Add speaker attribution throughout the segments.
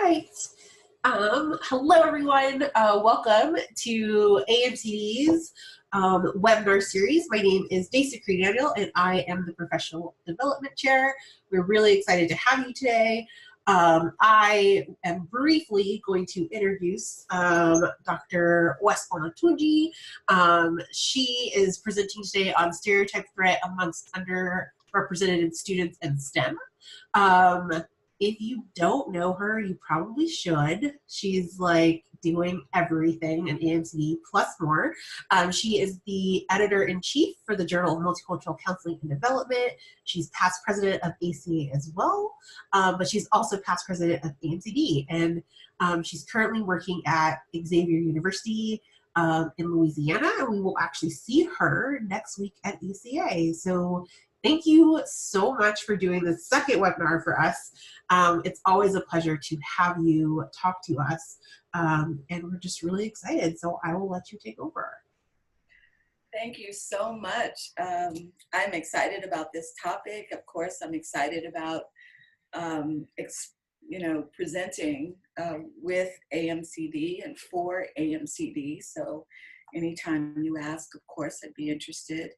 Speaker 1: right. Hello, everyone. Welcome to AMCD's webinar series. My name is Daisy Daniel, and I am the Professional Development Chair. We're really excited to have you today. I am briefly going to introduce Dr. West-Olatunji. She is presenting today on Stereotype Threat amongst underrepresented students in STEM. If you don't know her, you probably should. She's like doing everything in AMCD plus more. She is the editor-in-chief for the Journal of Multicultural Counseling and Development. She's past president of ACA as well, but she's also past president of AMCD. And she's currently working at Xavier University in Louisiana, and we will actually see her next week at ACA. So thank you so much for doing this second webinar for us. It's always a pleasure to have you talk to us, and we're just really excited. So I will let you take over.
Speaker 2: Thank you so much. I'm excited about this topic. Of course, I'm excited about presenting with AMCD and for AMCD. So anytime you ask, of course, I'd be interested.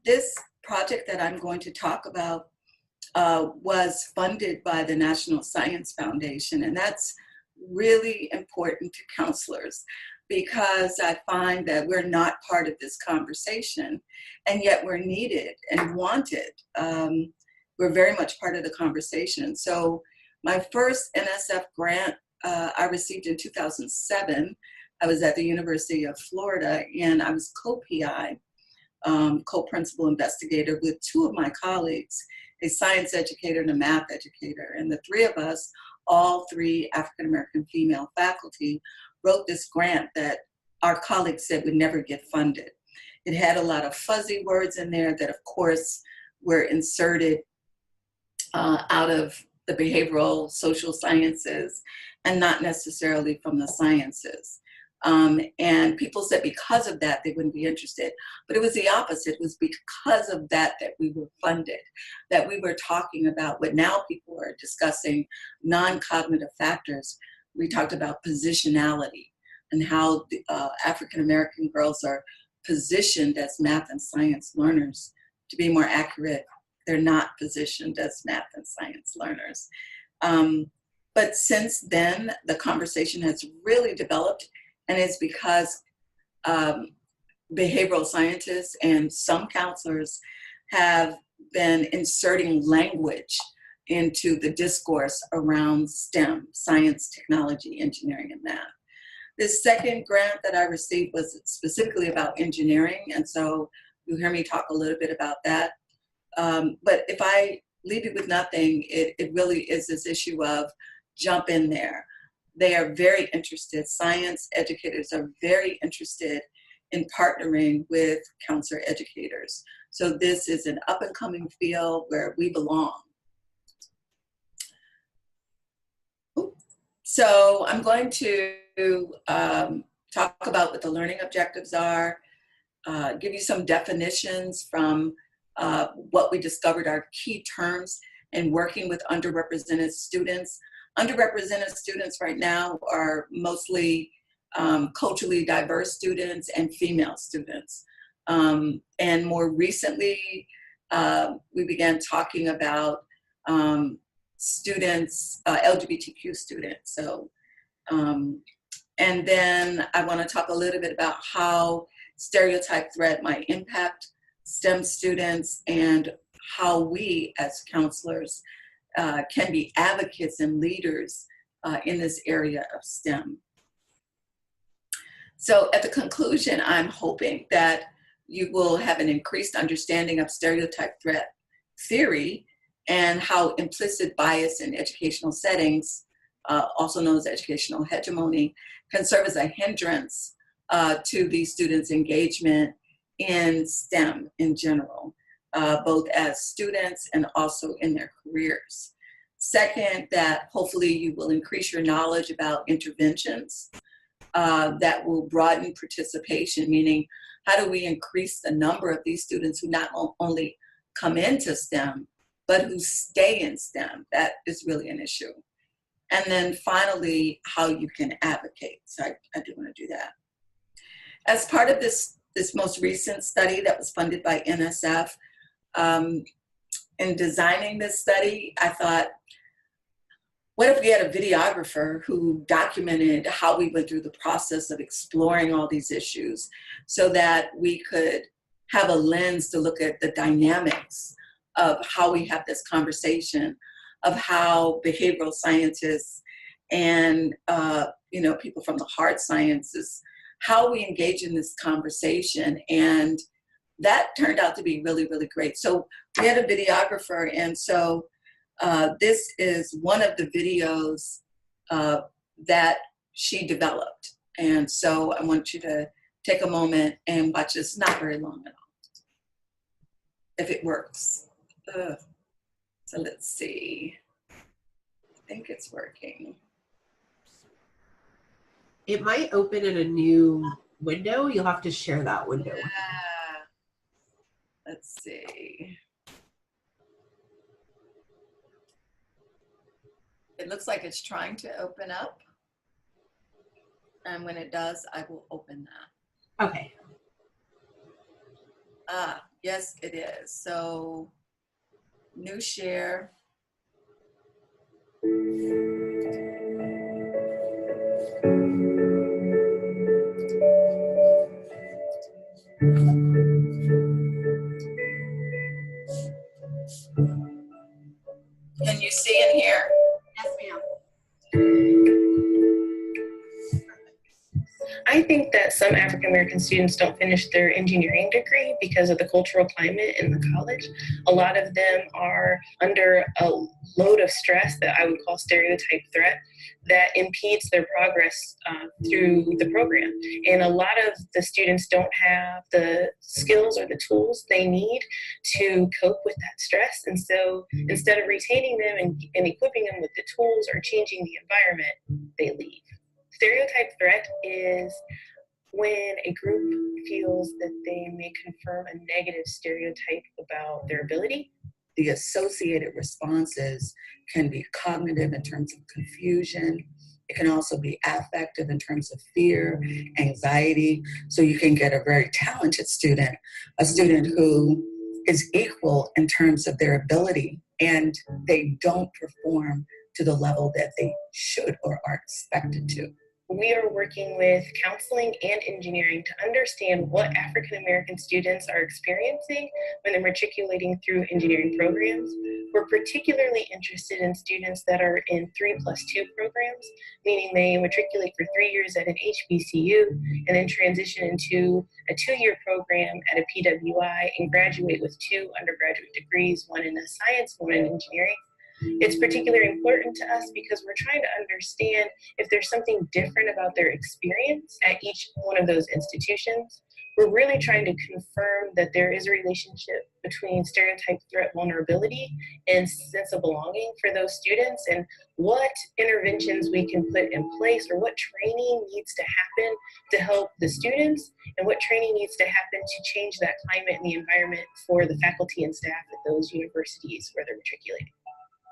Speaker 2: This project that I'm going to talk about was funded by the National Science Foundation, and that's really important to counselors because I find that we're not part of this conversation, and yet we're needed and wanted. We're very much part of the conversation. So my first NSF grant I received in 2007. I was at the University of Florida, and I was co-PI. Co-principal investigator with two of my colleagues, a science educator and a math educator. And the three of us, all three African-American female faculty, wrote this grant that our colleagues said would never get funded. It had a lot of fuzzy words in there that, of course, were inserted out of the behavioral social sciences and not necessarily from the sciences. And people said because of that, they wouldn't be interested. But it was the opposite. It was because of that that we were funded, that we were talking about what now people are discussing, non-cognitive factors. We talked about positionality and how African-American girls are positioned as math and science learners. To be more accurate, they're not positioned as math and science learners. But since then, the conversation has really developed. And it's because behavioral scientists and some counselors have been inserting language into the discourse around STEM, science, technology, engineering, and math. This second grant that I received was specifically about engineering, and so you'll hear me talk a little bit about that. But if I leave you with nothing, it really is this issue of jump in there. They are very interested, science educators are very interested in partnering with counselor educators. So this is an up and coming field where we belong. So I'm going to talk about what the learning objectives are, give you some definitions from what we discovered are key terms in working with underrepresented students. Underrepresented students right now are mostly culturally diverse students and female students. And more recently, we began talking about students, LGBTQ students. So, and then I want to talk a little bit about how stereotype threat might impact STEM students and how we as counselors can be advocates and leaders in this area of STEM. So at the conclusion, I'm hoping that you will have an increased understanding of stereotype threat theory and how implicit bias in educational settings, also known as educational hegemony, can serve as a hindrance to these students' engagement in STEM in general. Both as students and also in their careers. Second, that hopefully you will increase your knowledge about interventions that will broaden participation, meaning how do we increase the number of these students who not only come into STEM, but who stay in STEM? That is really an issue. And then finally, how you can advocate. So I do want to do that. As part of this most recent study that was funded by NSF, in designing this study, I thought, what if we had a videographer who documented how we went through the process of exploring all these issues so that we could have a lens to look at the dynamics of how we have this conversation, of how behavioral scientists and people from the hard sciences, how we engage in this conversation. And that turned out to be really, really great. So we had a videographer, and so this is one of the videos that she developed. And so I want you to take a moment and watch this. Not very long at all, if it works. So let's see. I think it's working.
Speaker 1: It might open in a new window. You'll have to share that window.
Speaker 2: Yeah. Let's see. It looks like it's trying to open up. And when it does, I will open that.
Speaker 1: Okay.
Speaker 2: Yes, it is. So, new share. Can you see in here?
Speaker 1: Yes, ma'am.
Speaker 3: I think that some African American students don't finish their engineering degree because of the cultural climate in the college. A lot of them are under a load of stress that I would call stereotype threat that impedes their progress through the program. And a lot of the students don't have the skills or the tools they need to cope with that stress. And so instead of retaining them and equipping them with the tools or changing the environment, they leave. Stereotype threat is when a group feels that they may confirm a negative stereotype about their ability.
Speaker 2: The associated responses can be cognitive in terms of confusion. It can also be affective in terms of fear, anxiety. So you can get a very talented student, a student who is equal in terms of their ability, and they don't perform to the level that they should or are expected to.
Speaker 3: We are working with counseling and engineering to understand what African American students are experiencing when they're matriculating through engineering programs. We're particularly interested in students that are in 3+2 programs, meaning they matriculate for 3 years at an HBCU and then transition into a 2-year program at a PWI and graduate with 2 undergraduate degrees, one in science, one in engineering. It's particularly important to us because we're trying to understand if there's something different about their experience at each one of those institutions. We're really trying to confirm that there is a relationship between stereotype threat vulnerability and sense of belonging for those students, and what interventions we can put in place or what training needs to happen to help the students, and what training needs to happen to change that climate and the environment for the faculty and staff at those universities where they're matriculating.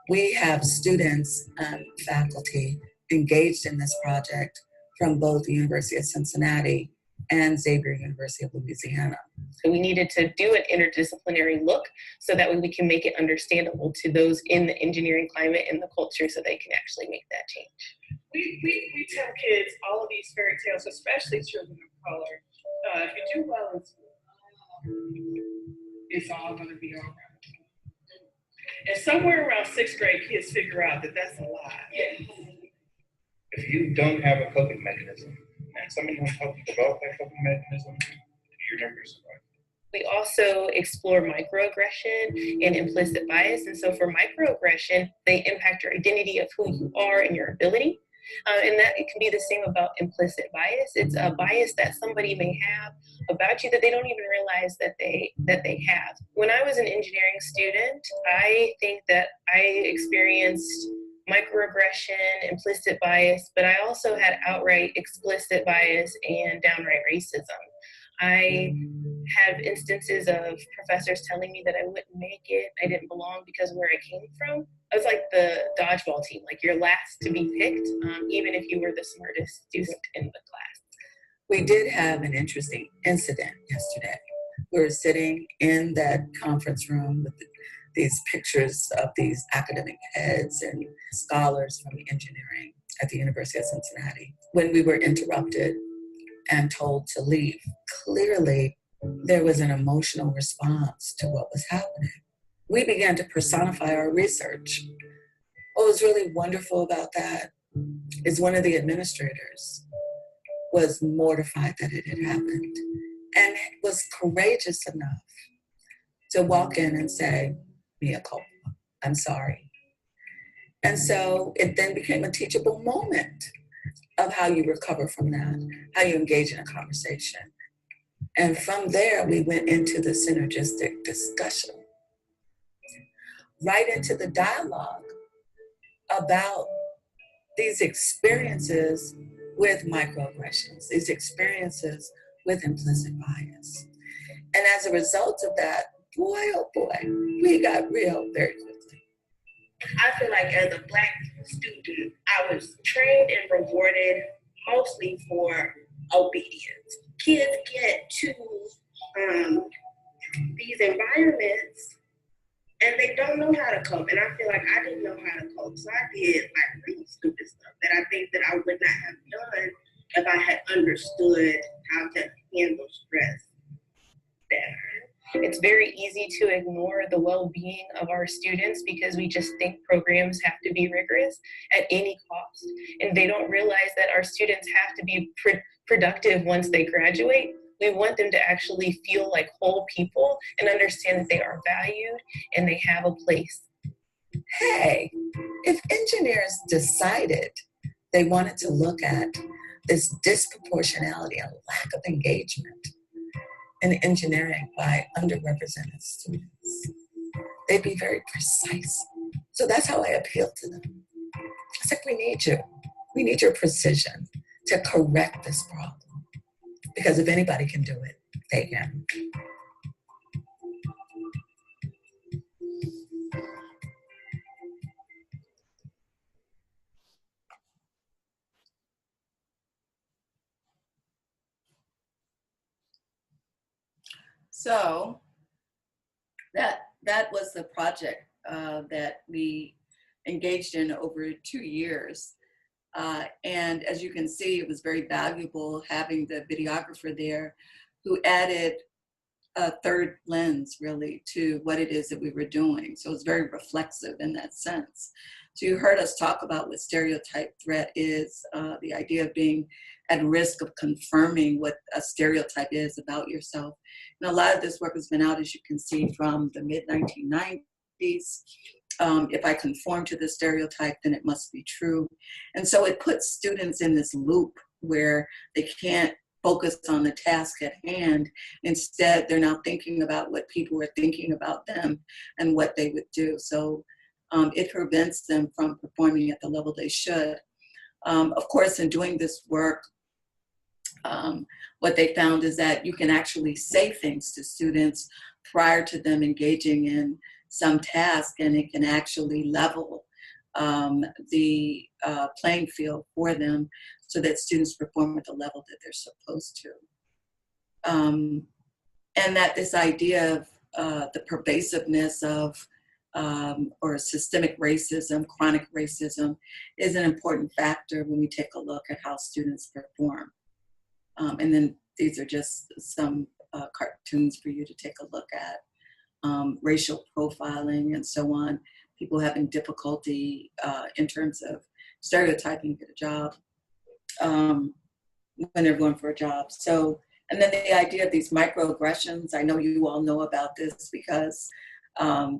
Speaker 2: We have students and faculty engaged in this project from both the University of Cincinnati and Xavier University of Louisiana.
Speaker 3: So we needed to do an interdisciplinary look so that way we can make it understandable to those in the engineering climate and the culture so they can actually make that change.
Speaker 4: We tell kids all of these fairy tales, especially children of color. If you do well in school, it's all going to be all right. And somewhere around 6th grade, kids figure out that that's a lie. Yeah.
Speaker 5: If you don't have a coping mechanism, and someone will help you develop that coping mechanism, you're never going to survive.
Speaker 3: We also explore microaggression and implicit bias. And so for microaggression, they impact your identity of who you are and your ability. And that it can be the same about implicit bias. It's a bias that somebody may have about you that they don't even realize that they have. When I was an engineering student, I think that I experienced microaggression, implicit bias, but I also had outright explicit bias and downright racism. I have instances of professors telling me that I wouldn't make it, I didn't belong because of where I came from. I was like the dodgeball team, like you're last to be picked, even if you were the smartest student in the class.
Speaker 2: We did have an interesting incident yesterday. We were sitting in that conference room with these pictures of these academic heads and scholars from engineering at the University of Cincinnati when we were interrupted and told to leave. Clearly, there was an emotional response to what was happening. We began to personify our research. What was really wonderful about that is one of the administrators was mortified that it had happened and was courageous enough to walk in and say, mea culpa, I'm sorry. And so it then became a teachable moment of how you recover from that, how you engage in a conversation. And from there, we went into the synergistic discussion, right into the dialogue about these experiences with microaggressions, these experiences with implicit bias. And as a result of that, boy, oh boy, we got real very quickly.
Speaker 3: I feel like as a Black student, I was trained and rewarded mostly for obedience. Kids get to these environments and they don't know how to cope. And I feel like I didn't know how to cope. So I did like really stupid stuff that I think that I would not have done if I had understood how to handle stress better. It's very easy to ignore the well-being of our students because we just think programs have to be rigorous at any cost. And they don't realize that our students have to be productive once they graduate. We want them to actually feel like whole people and understand that they are valued and they have a place.
Speaker 2: Hey, if engineers decided they wanted to look at this disproportionality and lack of engagement in engineering by underrepresented students, they'd be very precise. So that's how I appeal to them. It's like, we need you. We need your precision to correct this problem. Because if anybody can do it, they can. So that was the project that we engaged in over 2 years. And as you can see, it was very valuable having the videographer there who added a third lens really to what it is that we were doing. So it's very reflexive in that sense. So you heard us talk about what stereotype threat is, the idea of being at risk of confirming what a stereotype is about yourself. And a lot of this work has been out, as you can see, from the mid-1990s. If I conform to the stereotype, then it must be true. And so it puts students in this loop where they can't focus on the task at hand. Instead, they're now thinking about what people are thinking about them and what they would do. So it prevents them from performing at the level they should. Of course, in doing this work, what they found is that you can actually say things to students prior to them engaging in some task, and it can actually level the playing field for them so that students perform at the level that they're supposed to. And that this idea of the pervasiveness of or systemic racism, chronic racism, is an important factor when we take a look at how students perform. And then these are just some cartoons for you to take a look at. Racial profiling and so on, people having difficulty in terms of stereotyping to get a job when they're going for a job. So, and then the idea of these microaggressions, I know you all know about this because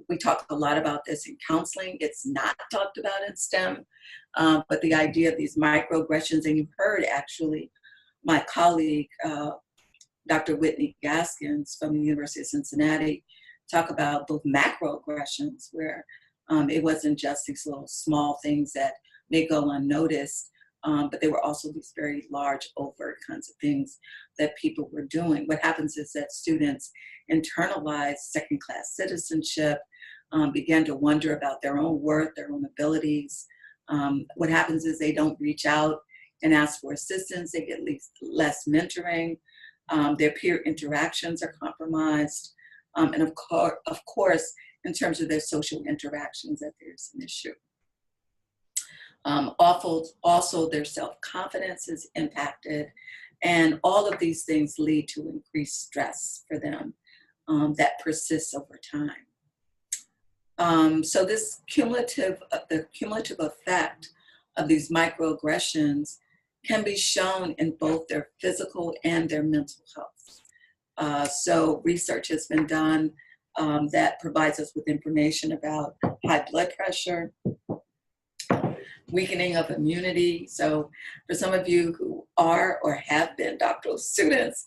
Speaker 2: we talk a lot about this in counseling. It's not talked about in STEM, but the idea of these microaggressions, and you heard actually my colleague, Dr. Whitney Gaskins from the University of Cincinnati, talk about those macroaggressions where it wasn't just these little small things that may go unnoticed, but there were also these very large, overt kinds of things that people were doing. What happens is that students internalize second-class citizenship, began to wonder about their own worth, their own abilities. What happens is they don't reach out and ask for assistance. They get less mentoring. Their peer interactions are compromised. And of course, in terms of their social interactions, that there's an issue. Also, their self-confidence is impacted. And all of these things lead to increased stress for them that persists over time. So this the cumulative effect of these microaggressions can be shown in both their physical and their mental health. So research has been done that provides us with information about high blood pressure, weakening of immunity. So for some of you who are or have been doctoral students,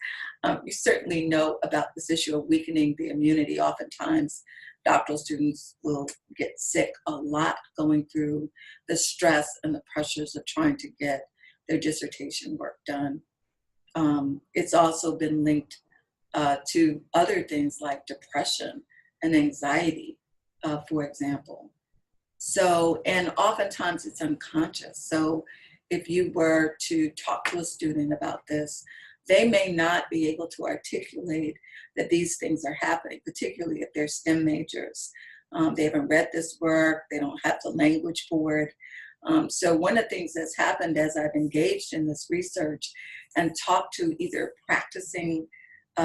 Speaker 2: you certainly know about this issue of weakening the immunity. Oftentimes, doctoral students will get sick a lot going through the stress and the pressures of trying to get their dissertation work done. It's also been linked to other things like depression and anxiety, for example. So, and oftentimes it's unconscious. So if you were to talk to a student about this, they may not be able to articulate that these things are happening, particularly if they're STEM majors. They haven't read this work, they don't have the language for it. So one of the things that's happened as I've engaged in this research and talked to either practicing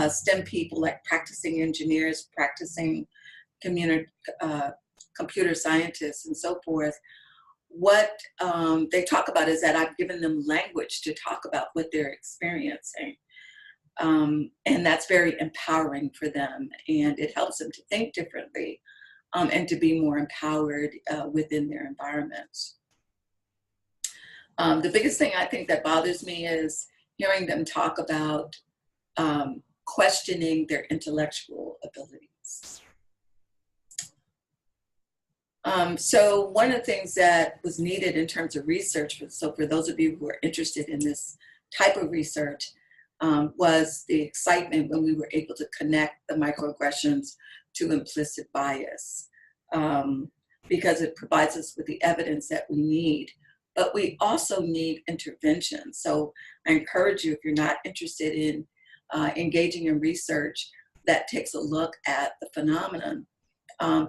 Speaker 2: STEM people, like practicing engineers, practicing computer scientists and so forth, what they talk about is that I've given them language to talk about what they're experiencing. And that's very empowering for them, and it helps them to think differently and to be more empowered within their environments. The biggest thing I think that bothers me is hearing them talk about questioning their intellectual abilities. So one of the things that was needed in terms of research, so for those of you who are interested in this type of research, was the excitement when we were able to connect the microaggressions to implicit bias, because it provides us with the evidence that we need. But we also need intervention. So I encourage you, if you're not interested in engaging in research that takes a look at the phenomenon,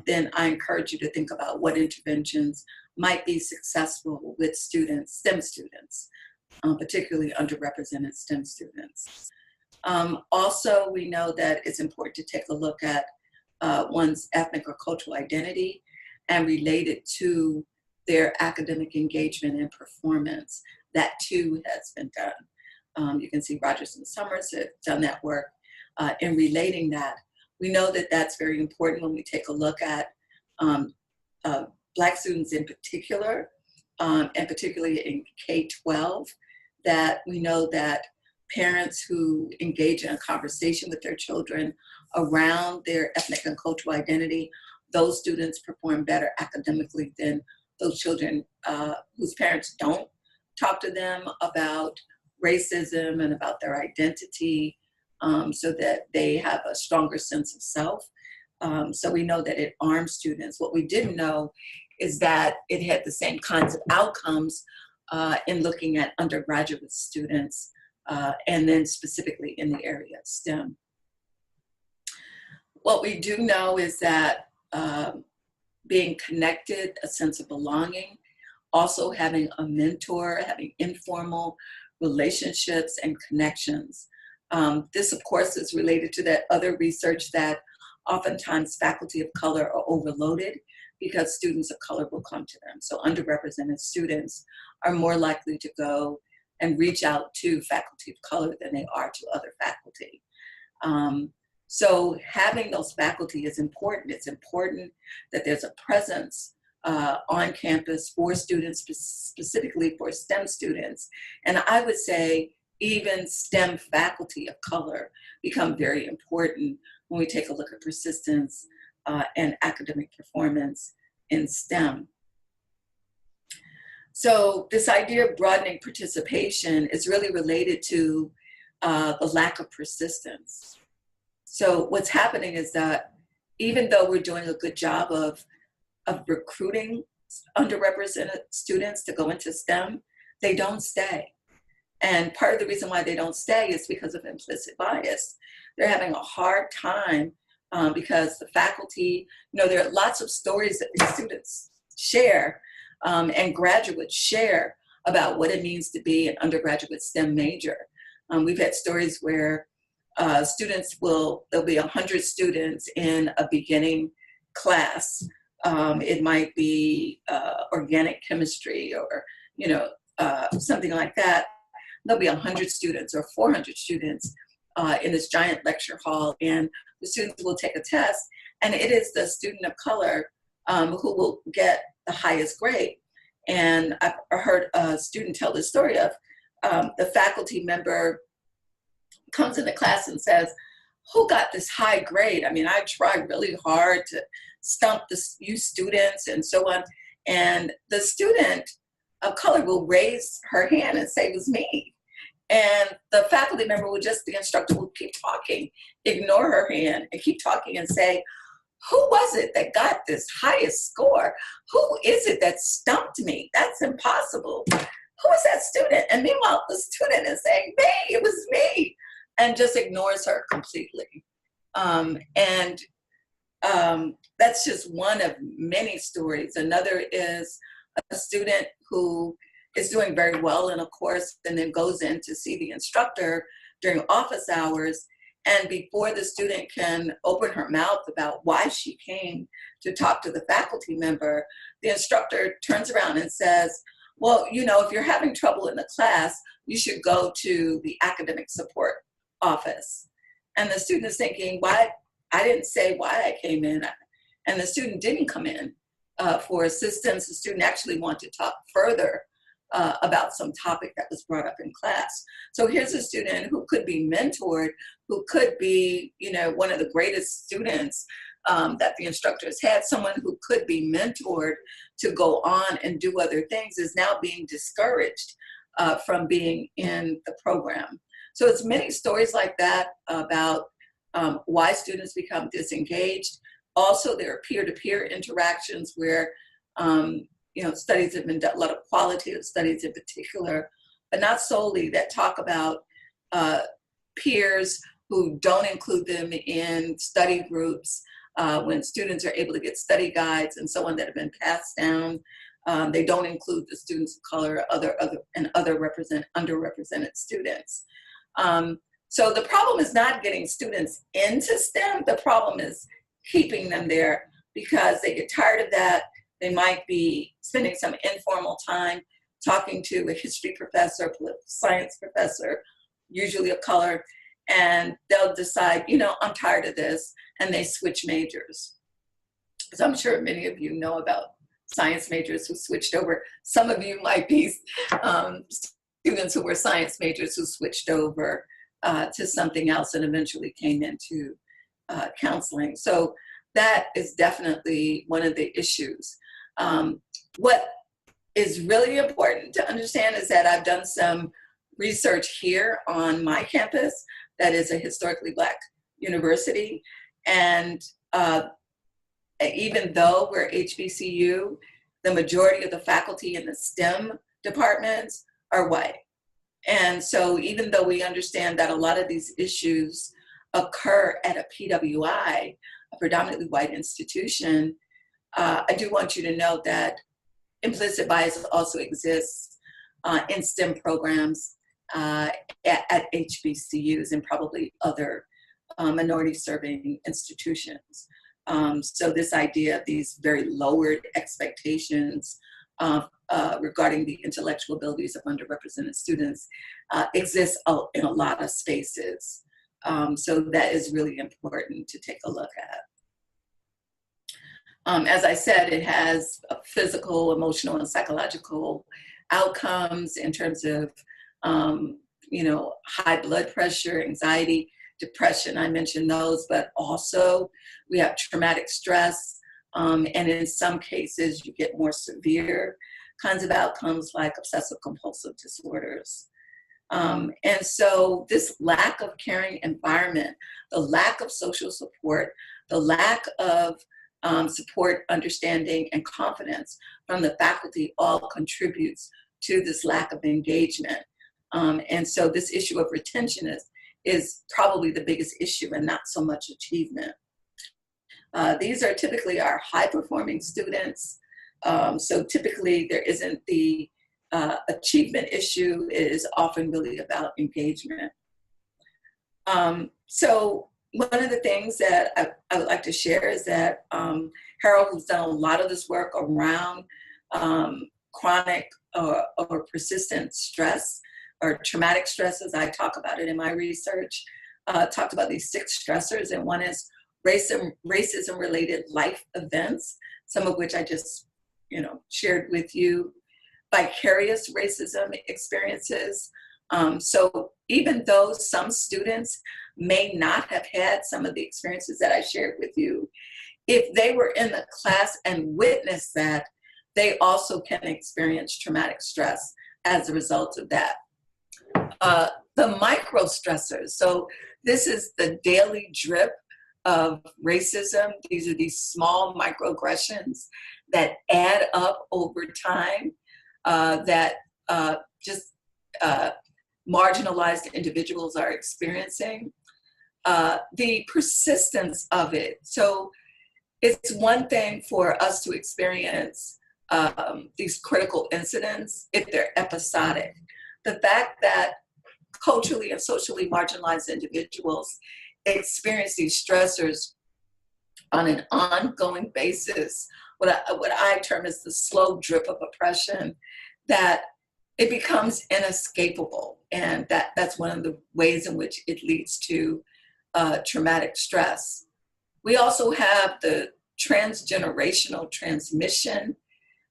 Speaker 2: then I encourage you to think about what interventions might be successful with students, STEM students, particularly underrepresented STEM students. Also, we know that it's important to take a look at one's ethnic or cultural identity and relate it to their academic engagement and performance. That too has been done. You can see Rogers and Summers have done that work in relating that. We know that that's very important when we take a look at Black students in particular, and particularly in K12, that we know that parents who engage in a conversation with their children around their ethnic and cultural identity, those students perform better academically than those children whose parents don't talk to them about racism and about their identity, so that they have a stronger sense of self. So we know that it arms students. What we didn't know is that it had the same kinds of outcomes in looking at undergraduate students, and then specifically in the area of STEM. What we do know is that being connected, a sense of belonging, also having a mentor, having informal relationships and connections. This, of course, is related to that other research that oftentimes faculty of color are overloaded because students of color will come to them. So underrepresented students are more likely to go and reach out to faculty of color than they are to other faculty. So having those faculty is important. It's important that there's a presence on campus for students, specifically for STEM students. And I would say even STEM faculty of color become very important when we take a look at persistence and academic performance in STEM. So this idea of broadening participation is really related to the lack of persistence. So what's happening is that even though we're doing a good job of recruiting underrepresented students to go into STEM, they don't stay. And part of the reason why they don't stay is because of implicit bias. They're having a hard time because the faculty, there are lots of stories that the students share and graduates share about what it means to be an undergraduate STEM major. We've had stories where there'll be 100 students in a beginning class. It might be organic chemistry or, something like that. There'll be 100 students or 400 students in this giant lecture hall, and the students will take a test, and it is the student of color who will get the highest grade. And I heard a student tell the story of the faculty member comes into class and says, "Who got this high grade? I mean, I tried really hard to stump you students," and so on. And the student of color will raise her hand and say, "It was me." And the faculty member the instructor will keep talking, ignore her hand, and keep talking and say, "Who was it that got this highest score? Who is it that stumped me? That's impossible. Who was that student?" And meanwhile, the student is saying, "Me, it was me," and just ignores her completely. That's just one of many stories. Another is a student who is doing very well in a course and then goes in to see the instructor during office hours. And before the student can open her mouth about why she came to talk to the faculty member, the instructor turns around and says, "Well, if you're having trouble in the class, you should go to the academic support office." And the student is thinking, "Why? I didn't say why I came in." And the student didn't come in for assistance. The student actually wanted to talk further about some topic that was brought up in class. So here's a student who could be mentored, who could be, one of the greatest students that the instructor has had, someone who could be mentored to go on and do other things, is now being discouraged from being in the program. So it's many stories like that about why students become disengaged. Also, there are peer-to-peer interactions where studies have been done, a lot of qualitative studies in particular, but not solely, that talk about peers who don't include them in study groups. When students are able to get study guides and so on that have been passed down, they don't include the students of color, underrepresented students. So the problem is not getting students into STEM. The problem is keeping them there because they get tired of that. They might be spending some informal time talking to a history professor, political science professor, usually of color, and they'll decide, I'm tired of this, and they switch majors. So I'm sure many of you know about science majors who switched over. Some of you might be students who were science majors who switched over to something else and eventually came into counseling. So that is definitely one of the issues. What is really important to understand is that I've done some research here on my campus that is a historically Black university. And even though we're HBCU, the majority of the faculty in the STEM departments are white. And so even though we understand that a lot of these issues occur at a PWI, a predominantly white institution, I do want you to know that implicit bias also exists in STEM programs at HBCUs and probably other minority-serving institutions. So this idea of these very lowered expectations regarding the intellectual abilities of underrepresented students exists in a lot of spaces. So that is really important to take a look at. As I said, it has physical, emotional, and psychological outcomes in terms of, high blood pressure, anxiety, depression. I mentioned those, but also we have traumatic stress. And in some cases, you get more severe kinds of outcomes like obsessive compulsive disorders. And so this lack of caring environment, the lack of social support, the lack of support, understanding, and confidence from the faculty all contributes to this lack of engagement. And so this issue of retention is probably the biggest issue and not so much achievement. These are typically our high-performing students. So typically there isn't the achievement issue. It is often really about engagement. So one of the things that I would like to share is that Harold, who's done a lot of this work around chronic or persistent stress or traumatic stress, as I talk about it in my research, talked about these 6 stressors, and one is racism-related life events, some of which I just shared with you, vicarious racism experiences. So even though some students may not have had some of the experiences that I shared with you, if they were in the class and witnessed that, they also can experience traumatic stress as a result of that. The micro stressors, so this is the daily drip of racism. These are these small microaggressions that add up over time, that just marginalized individuals are experiencing. The persistence of it. So it's one thing for us to experience these critical incidents if they're episodic. The fact that culturally and socially marginalized individuals experience these stressors on an ongoing basis, what I term as the slow drip of oppression, that it becomes inescapable. And that's one of the ways in which it leads to traumatic stress. We also have the transgenerational transmission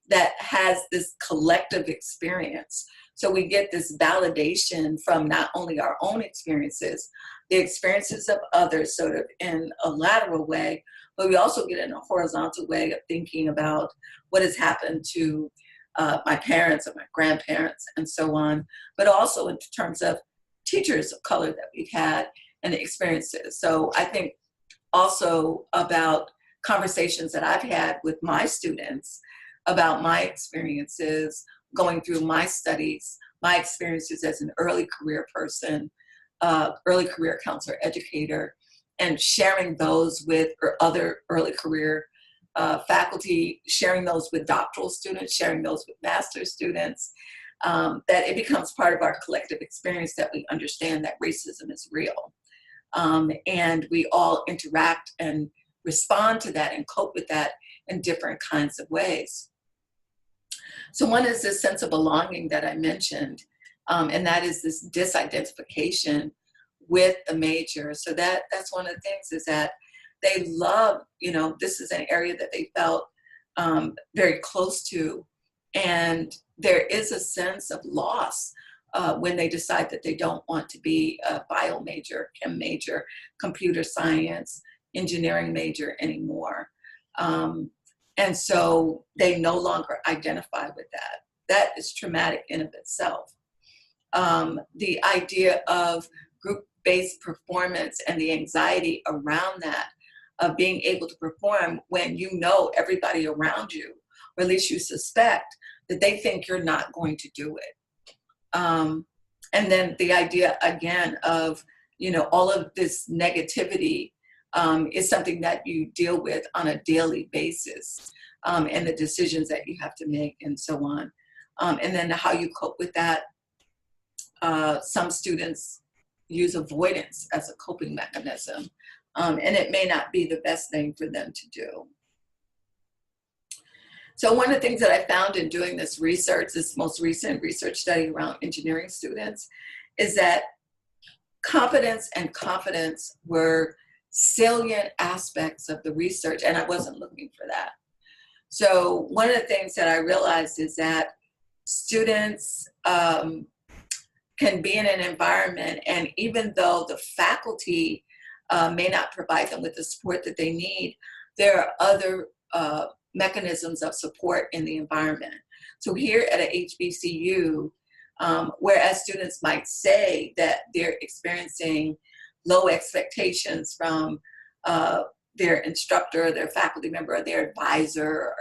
Speaker 2: that has this collective experience. So we get this validation from not only our own experiences, the experiences of others sort of in a lateral way, but we also get in a horizontal way of thinking about what has happened to my parents and my grandparents and so on, but also in terms of teachers of color that we've had and the experiences. So I think also about conversations that I've had with my students about my experiences going through my studies, my experiences as an early career person, early career counselor educator, and sharing those with other early career faculty, sharing those with doctoral students, sharing those with master's students, that it becomes part of our collective experience that we understand that racism is real. And we all interact and respond to that and cope with that in different kinds of ways. So one is this sense of belonging that I mentioned, and that is this disidentification with the major. So that's one of the things is that they love, this is an area that they felt very close to. And there is a sense of loss when they decide that they don't want to be a bio major, chem major, computer science, engineering major anymore. And so they no longer identify with that. That is traumatic in of itself. The idea of group-based performance and the anxiety around that, of being able to perform when you know everybody around you, or at least you suspect that they think you're not going to do it. And then the idea again of, all of this negativity is something that you deal with on a daily basis, and the decisions that you have to make and so on. And then how you cope with that. Some students use avoidance as a coping mechanism, and it may not be the best thing for them to do. So one of the things that I found in doing this research, this most recent research study around engineering students, is that competence and confidence were salient aspects of the research, and I wasn't looking for that. So one of the things that I realized is that students can be in an environment, and even though the faculty may not provide them with the support that they need, there are other mechanisms of support in the environment. So here at a HBCU, whereas students might say that they're experiencing low expectations from their instructor, their faculty member, or their advisor,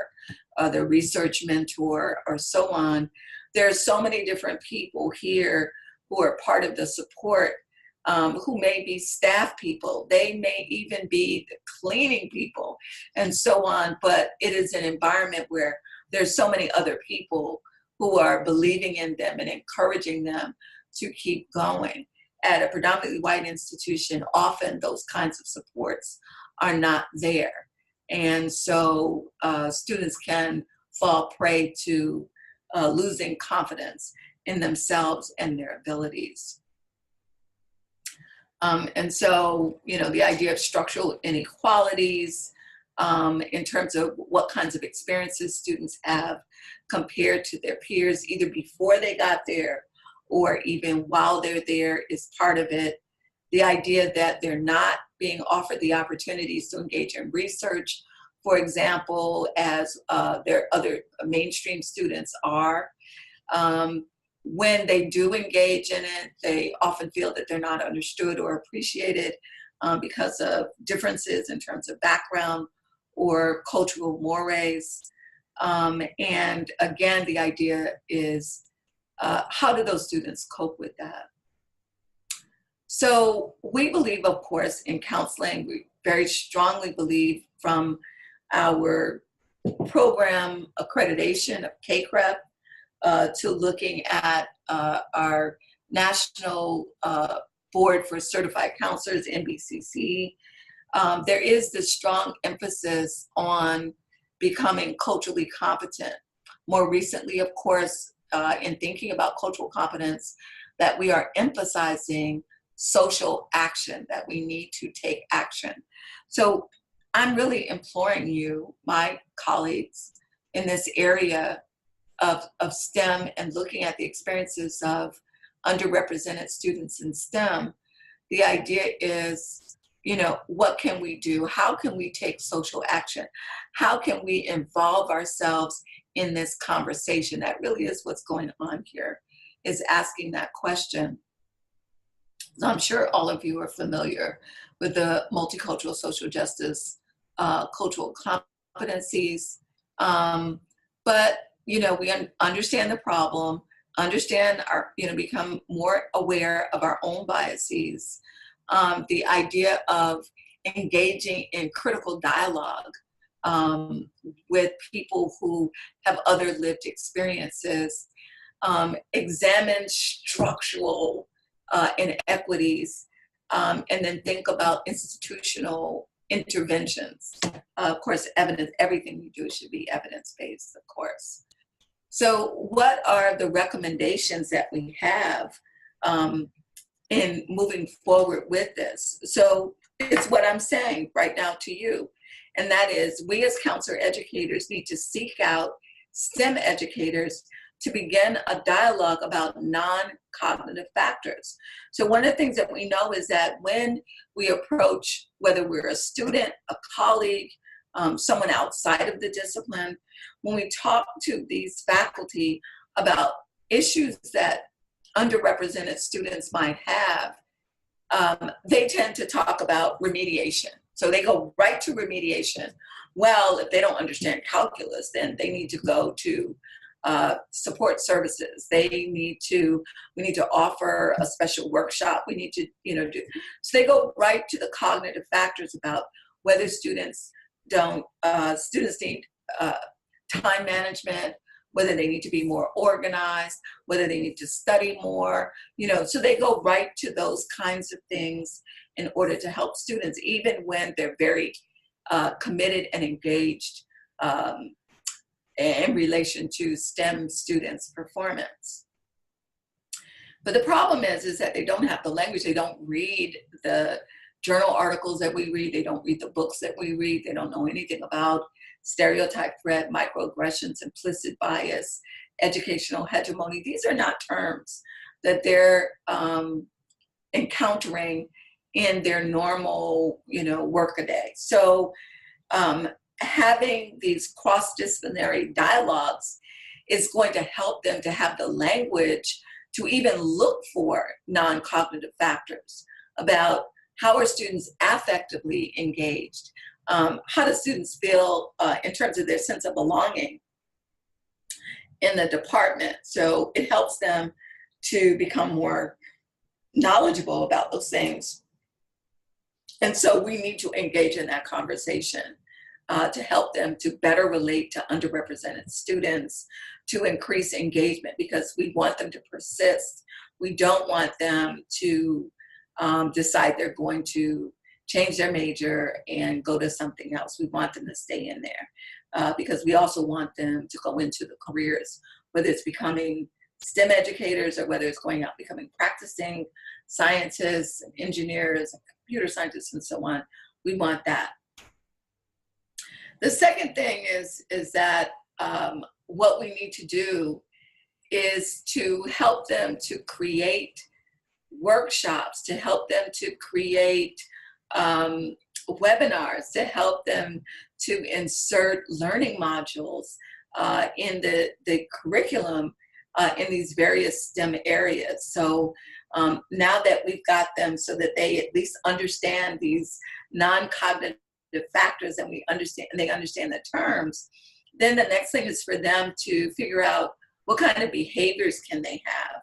Speaker 2: or their research mentor, or so on, there's so many different people here who are part of the support, who may be staff people, they may even be the cleaning people, and so on. But it is an environment where there's so many other people who are believing in them and encouraging them to keep going. At a predominantly white institution, often those kinds of supports are not there. And so students can fall prey to losing confidence in themselves and their abilities. And so, you know, the idea of structural inequalities in terms of what kinds of experiences students have compared to their peers, either before they got there or even while they're there, is part of it. The idea that they're not being offered the opportunities to engage in research, for example, as their other mainstream students are. When they do engage in it, they often feel that they're not understood or appreciated because of differences in terms of background or cultural mores. And again, the idea is, how do those students cope with that? So we believe, of course, in counseling. We very strongly believe from our program accreditation of K12 to looking at our National Board for Certified Counselors, NBCC. There is this strong emphasis on becoming culturally competent. More recently, of course, in thinking about cultural competence, that we are emphasizing social action, that we need to take action. So I'm really imploring you, my colleagues in this area of STEM and looking at the experiences of underrepresented students in STEM, the idea is, you know, what can we do? How can we take social action? How can we involve ourselves in this conversation? That really is what's going on here, is asking that question. So I'm sure all of you are familiar with the multicultural social justice cultural competencies. But, you know, we understand the problem, understand our, you know, become more aware of our own biases. The idea of engaging in critical dialogue with people who have other lived experiences, examine structural inequities, and then think about institutional interventions. Of course, evidence, everything you do should be evidence-based, of course. So what are the recommendations that we have in moving forward with this? So it's what I'm saying right now to you, and that is, we as counselor educators need to seek out STEM educators to begin a dialogue about non-cognitive factors. So one of the things that we know is that when we approach, whether we're a student, a colleague, someone outside of the discipline, when we talk to these faculty about issues that underrepresented students might have, they tend to talk about remediation. So they go right to remediation. Well, if they don't understand calculus, then they need to go to support services. We need to offer a special workshop. We need to, you know, do. So they go right to the cognitive factors about whether students need time management, whether they need to be more organized, whether they need to study more, you know, so they go right to those kinds of things in order to help students, even when they're very committed and engaged in relation to STEM students' performance. But the problem is that they don't have the language. They don't read the journal articles that we read. They don't read the books that we read. They don't know anything about stereotype threat, microaggressions, implicit bias, educational hegemony. These are not terms that they're encountering in their normal, you know, workaday. So having these cross-disciplinary dialogues is going to help them to have the language to even look for non-cognitive factors about how are students affectively engaged, how do students feel in terms of their sense of belonging in the department. So it helps them to become more knowledgeable about those things. And so we need to engage in that conversation to help them to better relate to underrepresented students, to increase engagement, because we want them to persist. We don't want them to decide they're going to change their major and go to something else. We want them to stay in there because we also want them to go into the careers, whether it's becoming STEM educators or whether it's going out becoming practicing scientists, and engineers, and computer scientists, and so on. We want that. The second thing is that what we need to do is to help them to create workshops, to help them to create webinars, to help them to insert learning modules in the curriculum in these various STEM areas. So now that we've got them so that they at least understand these non-cognitive factors and they understand the terms, then the next thing is for them to figure out what kind of behaviors can they have.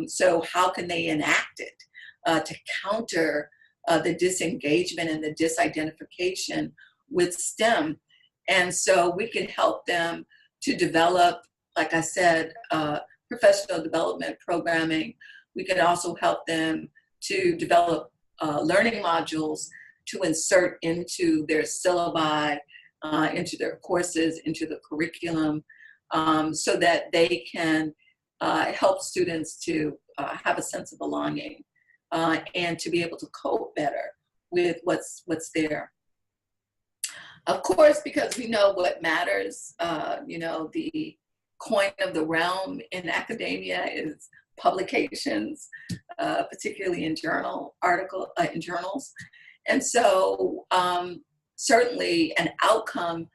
Speaker 2: So how can they enact it to counter the disengagement and the disidentification with STEM. And so we can help them to develop, like I said, professional development programming. We can also help them to develop learning modules to insert into their syllabi, into their courses, into the curriculum, so that they can help students to have a sense of belonging and to be able to cope better with what's there. Of course, because we know what matters, the coin of the realm in academia is publications, particularly in journals. And so certainly an outcome,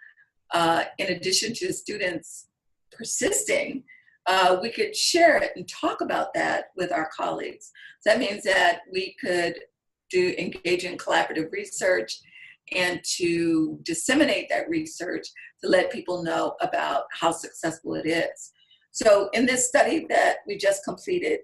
Speaker 2: in addition to students persisting, we could share it and talk about that with our colleagues. So that means that we could engage in collaborative research and to disseminate that research to let people know about how successful it is. So in this study that we just completed,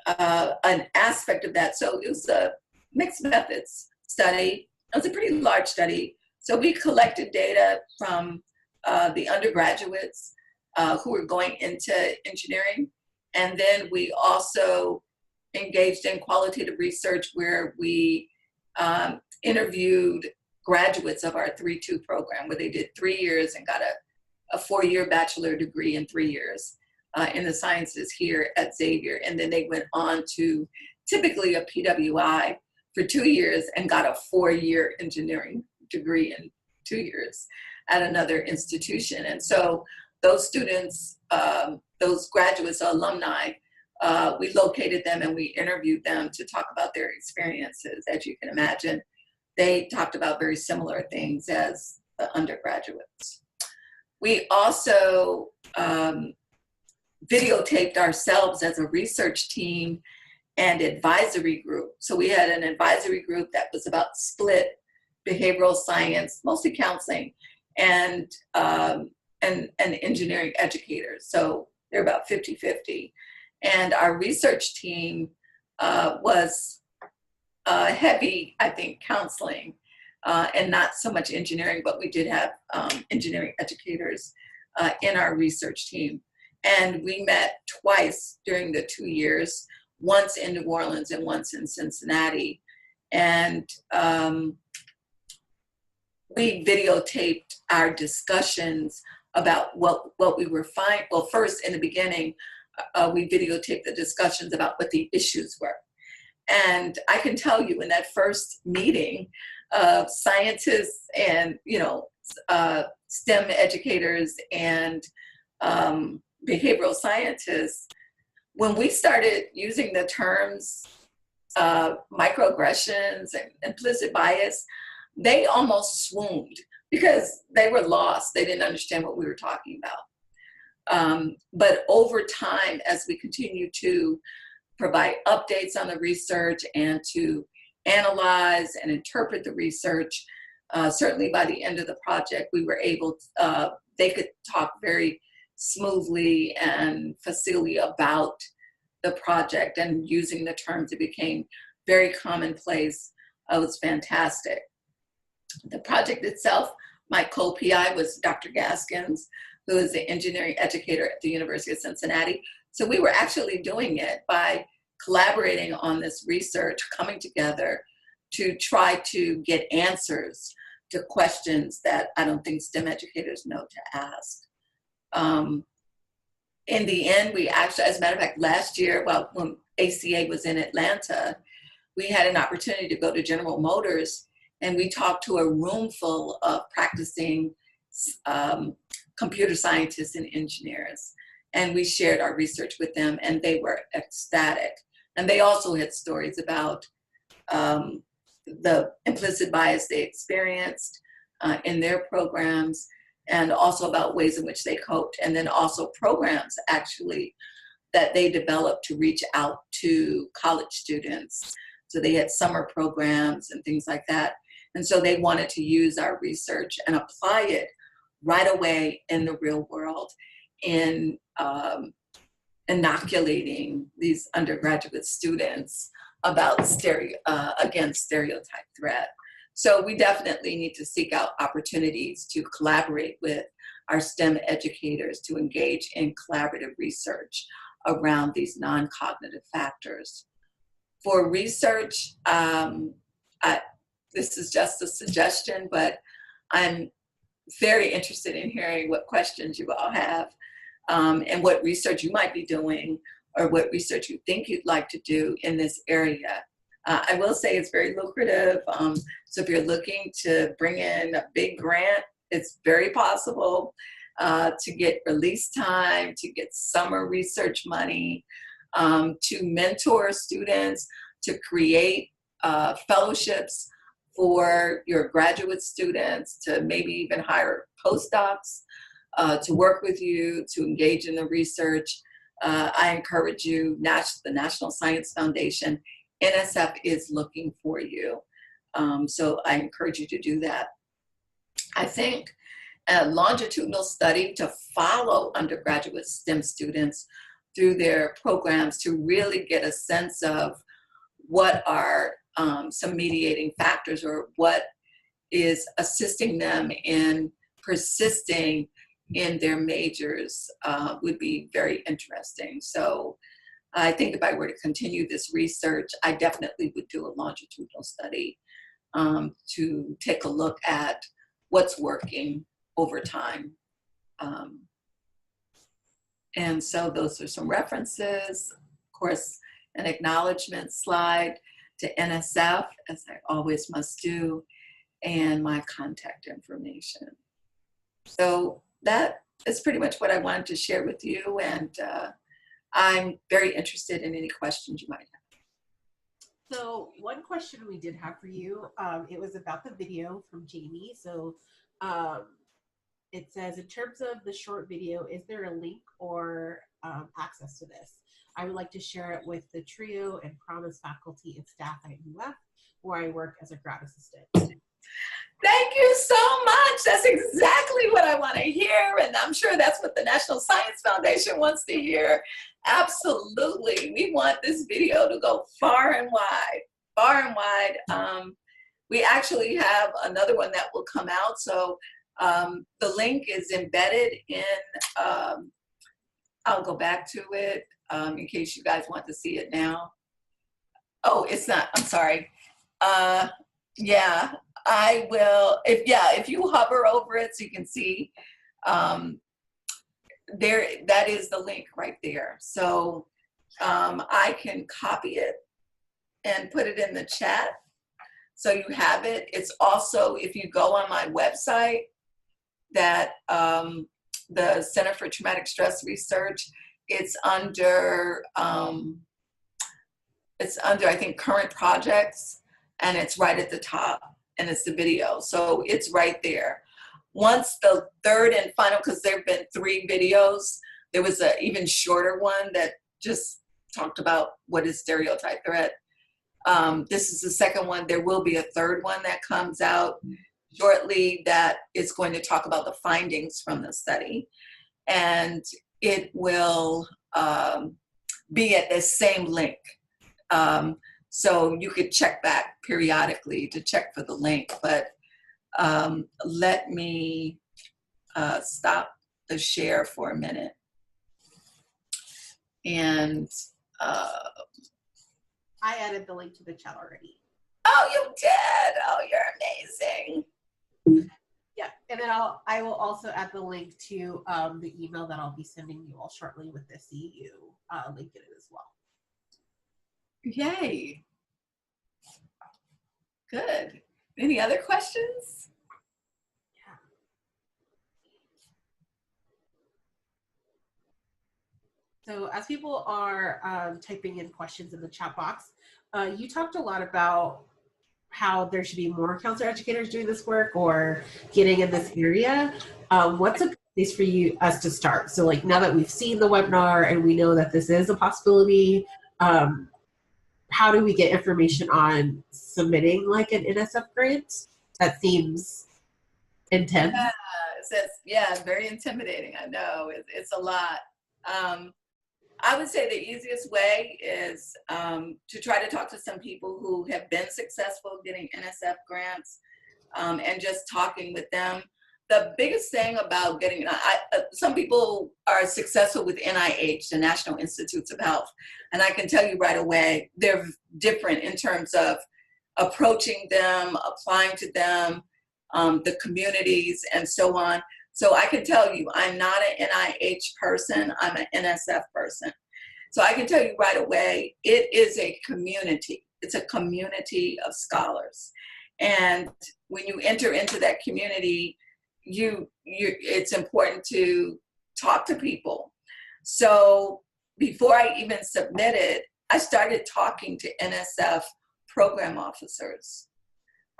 Speaker 2: an aspect of that, so it was a mixed methods study. It was a pretty large study. So we collected data from the undergraduates who were going into engineering. And then we also engaged in qualitative research where we interviewed graduates of our 3-2 program, where they did 3 years and got a 4-year bachelor degree in 3 years in the sciences here at Xavier. And then they went on to typically a PWI for 2 years and got a 4-year engineering degree in 2 years at another institution. And so those students, those graduates or alumni, we located them and we interviewed them to talk about their experiences. As you can imagine, they talked about very similar things as the undergraduates. We also videotaped ourselves as a research team and advisory group. So we had an advisory group that was about split behavioral science, mostly counseling, and engineering educators. So they're about 50-50. And our research team was heavy, I think, counseling and not so much engineering, but we did have engineering educators in our research team. And we met twice during the 2 years, once in New Orleans and once in Cincinnati. And we videotaped our discussions about what we were finding. Well, first, in the beginning, we videotaped the discussions about what the issues were. And I can tell you in that first meeting, scientists and, STEM educators and behavioral scientists, when we started using the terms microaggressions and implicit bias, they almost swooned because they were lost. They didn't understand what we were talking about. But over time, as we continue to provide updates on the research and to analyze and interpret the research, certainly by the end of the project, we were able, they could talk very smoothly and facilely about the project, and using the terms, it became very commonplace. It was fantastic. The project itself, my co-PI was Dr. Gaskins, who is the engineering educator at the University of Cincinnati. So we were actually doing it by collaborating on this research, coming together to try to get answers to questions that I don't think STEM educators know to ask. In the end, we actually, as a matter of fact, last year, well, when ACA was in Atlanta, we had an opportunity to go to General Motors, and we talked to a room full of practicing computer scientists and engineers. And we shared our research with them, and they were ecstatic. And they also had stories about the implicit bias they experienced in their programs, and also about ways in which they coped, and then also programs actually that they developed to reach out to college students. So they had summer programs and things like that. And so they wanted to use our research and apply it right away in the real world in inoculating these undergraduate students about stereotype threat. So we definitely need to seek out opportunities to collaborate with our STEM educators to engage in collaborative research around these non-cognitive factors. For research, this is just a suggestion, but I'm very interested in hearing what questions you all have, and what research you might be doing, or what research you think you'd like to do in this area. I will say it's very lucrative. So if you're looking to bring in a big grant, it's very possible to get release time, to get summer research money, to mentor students, to create fellowships for your graduate students, to maybe even hire postdocs to work with you, to engage in the research. I encourage you, the National Science Foundation, NSF is looking for you. So I encourage you to do that. I think a longitudinal study to follow undergraduate STEM students through their programs to really get a sense of what are some mediating factors, or what is assisting them in persisting in their majors would be very interesting. So I think if I were to continue this research, I definitely would do a longitudinal study to take a look at what's working over time. And so those are some references. Of course, an acknowledgement slide to NSF, as I always must do, and my contact information. So that is pretty much what I wanted to share with you, and I'm very interested in any questions you might have.
Speaker 1: So one question we did have for you, it was about the video from Jamie. So it says, in terms of the short video, is there a link or access to this? I would like to share it with the TRIO and Promise faculty and staff at UF, where I work as a grad assistant.
Speaker 2: Thank you so much. That's exactly what I want to hear, and I'm sure that's what the National Science Foundation wants to hear. Absolutely. We want this video to go far and wide, far and wide. We actually have another one that will come out. So the link is embedded in, I'll go back to it in case you guys want to see it now. Oh, it's not, I'm sorry. Yeah, I will, if you hover over it so you can see, there, that is the link right there. So I can copy it and put it in the chat so you have it. It's also, if you go on my website, that the Center for Traumatic Stress Research, it's under I think current projects, and it's right at the top, and it's the video. So it's right there. Once the third and final, because there have been 3 videos, There was a even shorter one that just talked about what is stereotype threat. This is the second one. There will be a third one that comes out shortly that is going to talk about the findings from the study. And it will be at the same link. So you could check back periodically to check for the link. But let me stop the share for a minute. And
Speaker 1: I added the link to the chat already.
Speaker 2: oh, you did. Oh, you're amazing.
Speaker 1: Yeah, and then I will also add the link to the email that I'll be sending you all shortly with the CU link in it as well.
Speaker 2: Yay. Good. Any other questions?
Speaker 1: So as people are typing in questions in the chat box, you talked a lot about how there should be more counselor educators doing this work or getting in this area. What's a good place for us to start? So like now that we've seen the webinar and we know that this is a possibility, how do we get information on submitting like an NSF grant? That seems intense.
Speaker 2: Yeah, it's very intimidating. I know, it's a lot. I would say the easiest way is to try to talk to some people who have been successful getting NSF grants and just talking with them. The biggest thing about getting, some people are successful with NIH, the National Institutes of Health, and I can tell you right away, they're different in terms of approaching them, applying to them, the communities, and so on. So I can tell you, I'm not an NIH person, I'm an NSF person. So I can tell you right away, it is a community. It's a community of scholars. And when you enter into that community, it's important to talk to people. So before I even submitted, I started talking to NSF program officers.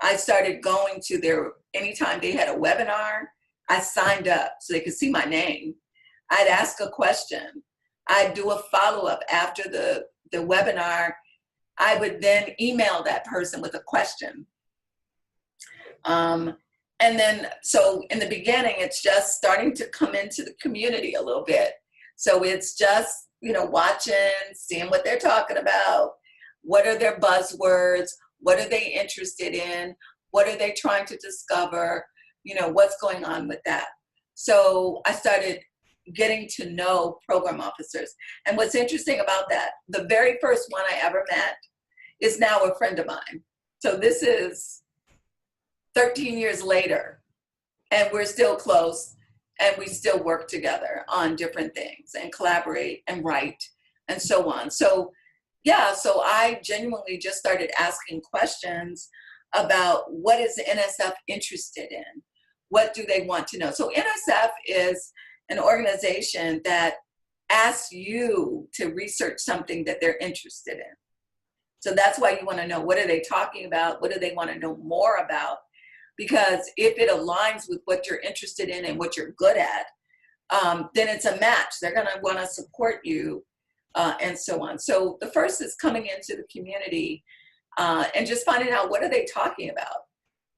Speaker 2: I started going to anytime they had a webinar, I signed up so they could see my name. I'd ask a question. I'd do a follow-up after the webinar. I would then email that person with a question. And then, so in the beginning, it's just starting to come into the community a little bit. So it's just, watching, seeing what they're talking about. What are their buzzwords? What are they interested in? What are they trying to discover? What's going on with that? So I started getting to know program officers. And what's interesting about that, the very first one I ever met is now a friend of mine. So this is 13 years later, and we're still close, and we still work together on different things and collaborate and write and so on. So yeah, so I genuinely just started asking questions about what is the NSF interested in? What do they want to know? So NSF is an organization that asks you to research something that they're interested in. So that's why you want to know, what are they talking about? What do they want to know more about? Because if it aligns with what you're interested in and what you're good at, then it's a match. They're going to want to support you and so on. So the first is coming into the community and just finding out, what are they talking about?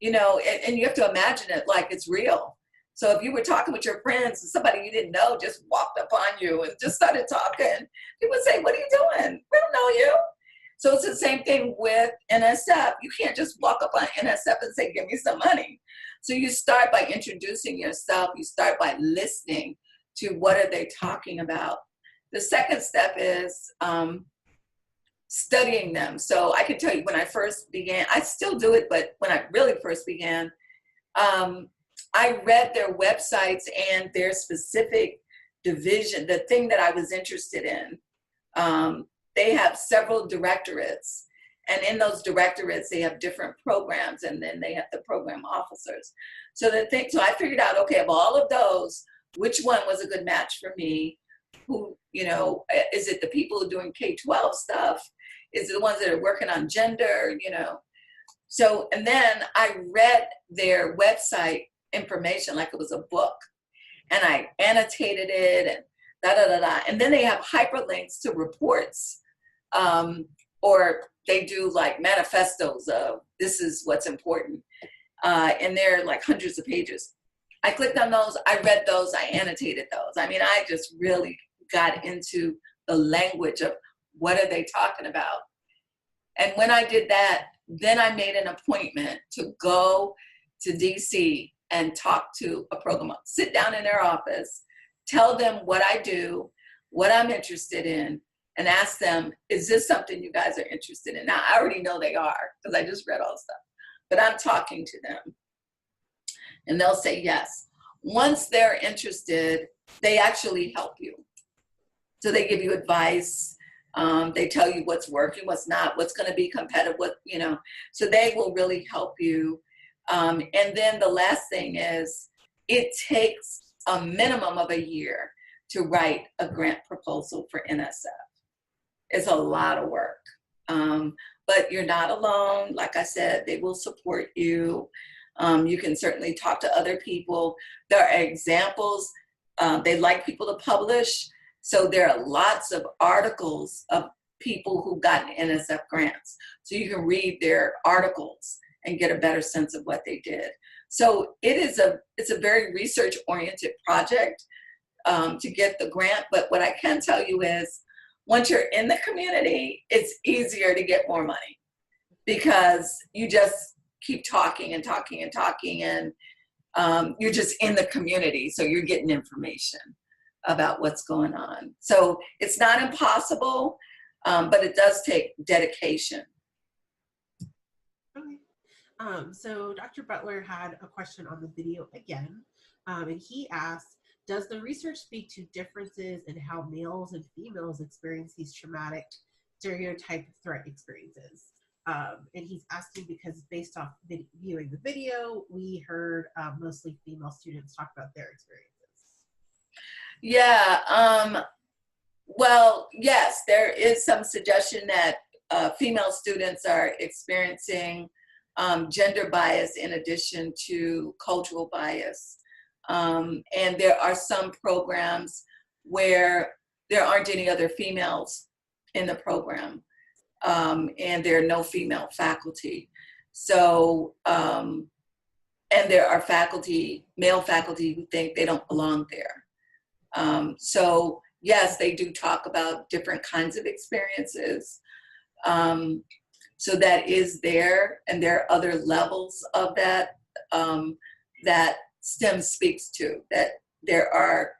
Speaker 2: And you have to imagine it like it's real. So if you were talking with your friends and somebody you didn't know just walked up on you and just started talking, people would say, what are you doing? We don't know you. So it's the same thing with NSF. You can't just walk up on NSF and say, give me some money. So you start by introducing yourself. You start by listening to what are they talking about. The second step is studying them. So I can tell you, when I first began, I still do it, but when I really first began, I read their websites and their specific division, the thing that I was interested in. They have several directorates, and in those directorates, they have different programs, and then they have the program officers. So so I figured out, okay, of all of those, which one was a good match for me? Who, is it the people who are doing K12 stuff? Is it the ones that are working on gender, So, and then I read their website information like it was a book, and I annotated it, and da da da da. And then they have hyperlinks to reports, or they do like manifestos of this is what's important. And they're like hundreds of pages. I clicked on those, I read those, I annotated those. I mean, I just really got into the language of what are they talking about. And when I did that, then I made an appointment to go to DC and talk to a program, sit down in their office, tell them what I do, what I'm interested in, and ask them, is this something you guys are interested in? Now, I already know they are because I just read all the stuff, but I'm talking to them and they'll say yes. Once they're interested, they actually help you. So they give you advice. They tell you what's working, what's not, what's going to be competitive, what, you know, so they will really help you. And then the last thing is it takes a minimum of a year to write a grant proposal for NSF. It's a lot of work, but you're not alone. Like I said, they will support you. You can certainly talk to other people. There are examples. They like people to publish. So there are lots of articles of people who got NSF grants. So you can read their articles and get a better sense of what they did. So it's a very research-oriented project to get the grant. But what I can tell you is, once you're in the community, it's easier to get more money because you just keep talking and talking and talking, and you're just in the community, so you're getting information about what's going on. So it's not impossible, but it does take dedication.
Speaker 1: Okay. So Dr. Butler had a question on the video again, and he asked, does the research speak to differences in how males and females experience these traumatic stereotype threat experiences? And he's asking because based off viewing the video, we heard mostly female students talk about their experiences.
Speaker 2: Yeah, well, yes, there is some suggestion that female students are experiencing gender bias in addition to cultural bias. And there are some programs where there aren't any other females in the program, and there are no female faculty. So, and there are male faculty who think they don't belong there. So yes, they do talk about different kinds of experiences. So that is there, and there are other levels of that that STEM speaks to, that there are,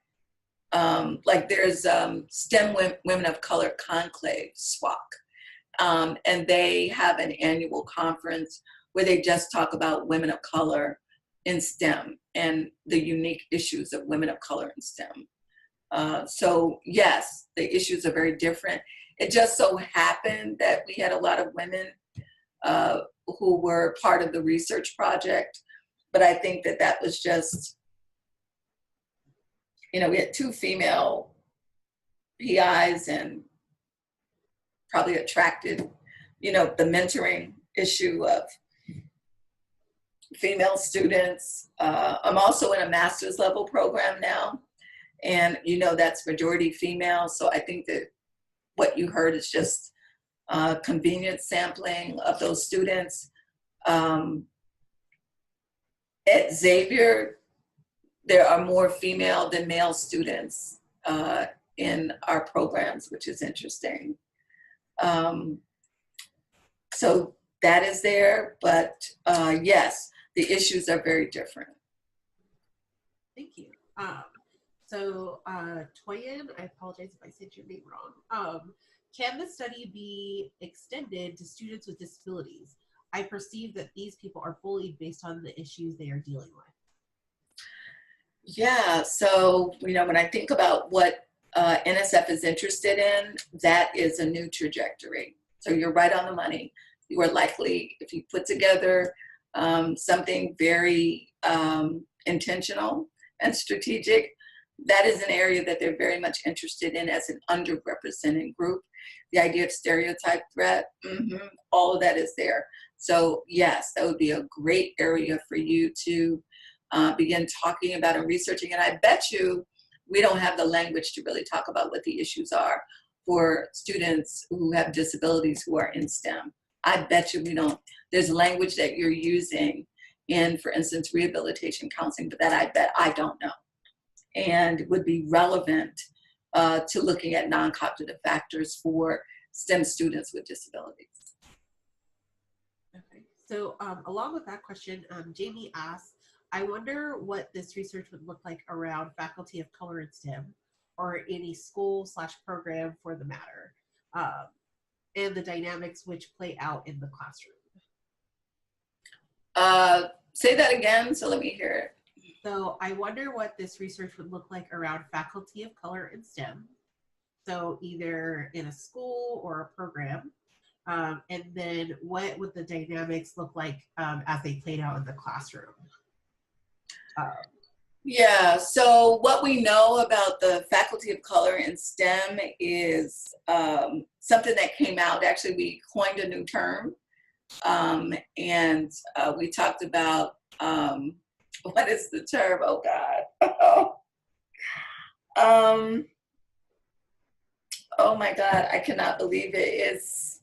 Speaker 2: like there's STEM Women of Color Conclave, SWOC, and they have an annual conference where they just talk about women of color in STEM and the unique issues of women of color in STEM. So yes, the issues are very different. It just so happened that we had a lot of women who were part of the research project, but I think that that was just, you know, we had 2 female PIs and probably attracted, you know, the mentoring issue of female students. I'm also in a master's level program now, and you know that's majority female, so I think that what you heard is just convenient sampling of those students. At Xavier, there are more female than male students in our programs, which is interesting. So that is there, but yes, the issues are very different.
Speaker 1: Thank you. So Toyin, I apologize if I said your name wrong. Can the study be extended to students with disabilities? I perceive that these people are bullied based on the issues they are dealing with.
Speaker 2: Yeah, so, you know, when I think about what NSF is interested in, that is a new trajectory. So you're right on the money. You are likely, if you put together something very intentional and strategic, that is an area that they're very much interested in as an underrepresented group. The idea of stereotype threat, all of that is there. So yes, that would be a great area for you to begin talking about and researching. And I bet you we don't have the language to really talk about what the issues are for students who have disabilities who are in STEM. I bet you we don't. There's language that you're using in, for instance, rehabilitation counseling, but that I bet I don't know, and would be relevant to looking at non-cognitive factors for STEM students with disabilities.
Speaker 1: Okay, so along with that question, Jamie asks, I wonder what this research would look like around faculty of color in STEM, or any school/program for the matter, and the dynamics which play out in the classroom.
Speaker 2: Say that again, so let me hear it.
Speaker 1: So I wonder what this research would look like around faculty of color in STEM. So either in a school or a program. And then what would the dynamics look like as they played out in the classroom?
Speaker 2: Yeah, so what we know about the faculty of color in STEM is something that came out. Actually, we coined a new term, and we talked about, what is the term? Oh God. Oh my God, I cannot believe it. It's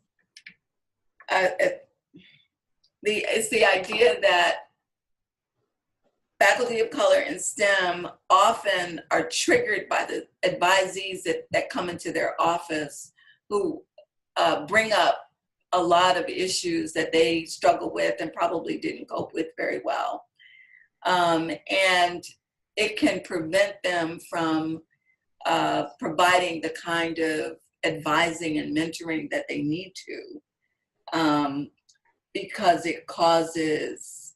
Speaker 2: the idea that faculty of color in STEM often are triggered by the advisees that come into their office, who bring up a lot of issues that they struggle with and probably didn't cope with very well. And it can prevent them from providing the kind of advising and mentoring that they need to, because it causes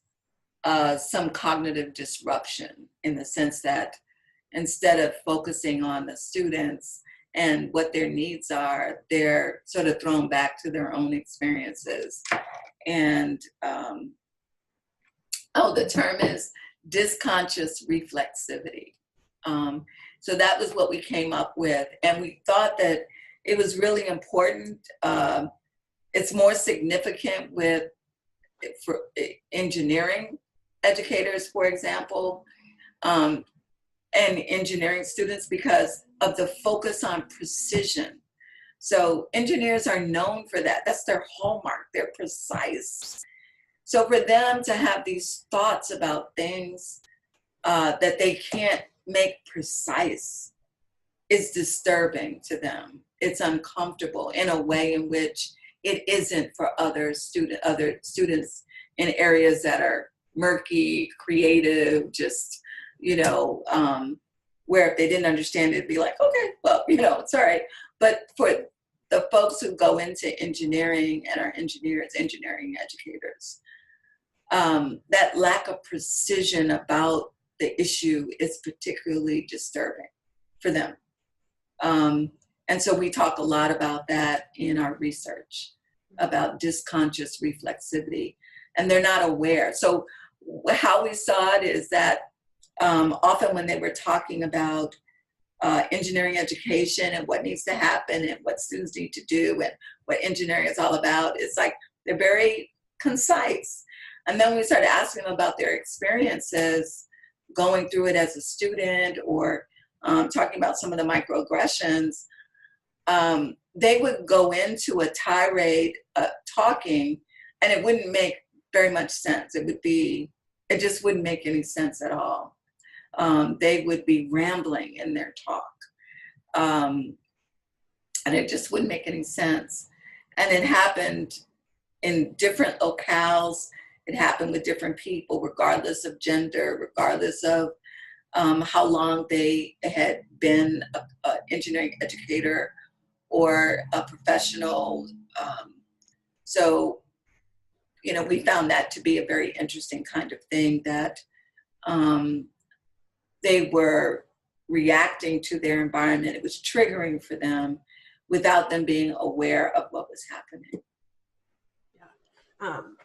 Speaker 2: some cognitive disruption, in the sense that instead of focusing on the students and what their needs are, they're sort of thrown back to their own experiences. And the term is disconscious reflexivity. So that was what we came up with. And we thought that it was really important. It's more significant for engineering educators, for example, and engineering students, because of the focus on precision. So engineers are known for that. That's their hallmark. They're precise. So for them to have these thoughts about things that they can't make precise is disturbing to them. It's uncomfortable in a way in which it isn't for other students in areas that are murky, creative, just, where if they didn't understand it, it'd be like, okay, well, it's all right. But for the folks who go into engineering and are engineering educators, that lack of precision about the issue is particularly disturbing for them. And so we talk a lot about that in our research, about disconscious reflexivity, and they're not aware. So how we saw it is that often when they were talking about engineering education and what needs to happen and what students need to do and what engineering is all about, it's like they're very concise. And then we started asking them about their experiences going through it as a student, or talking about some of the microaggressions. They would go into a tirade talking, and it wouldn't make very much sense. It just wouldn't make any sense at all. They would be rambling in their talk, and it just wouldn't make any sense. And it happened in different locales. It happened with different people, regardless of gender, regardless of how long they had been an engineering educator or a professional. So, we found that to be a very interesting kind of thing, that they were reacting to their environment. It was triggering for them without them being aware of what was happening.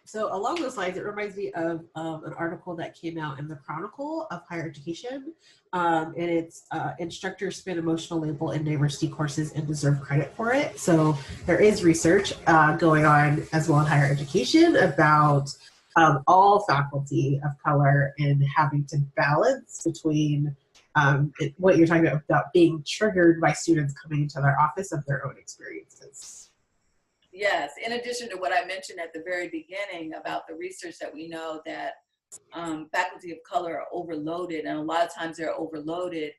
Speaker 1: So along those lines, it reminds me of an article that came out in the Chronicle of Higher Education, and it's instructors spin emotional label in diversity courses and deserve credit for it. So there is research going on as well in higher education about all faculty of color and having to balance between what you're talking about being triggered by students coming into their office of their own experiences.
Speaker 2: Yes, in addition to what I mentioned at the very beginning about the research that we know that faculty of color are overloaded, and a lot of times they're overloaded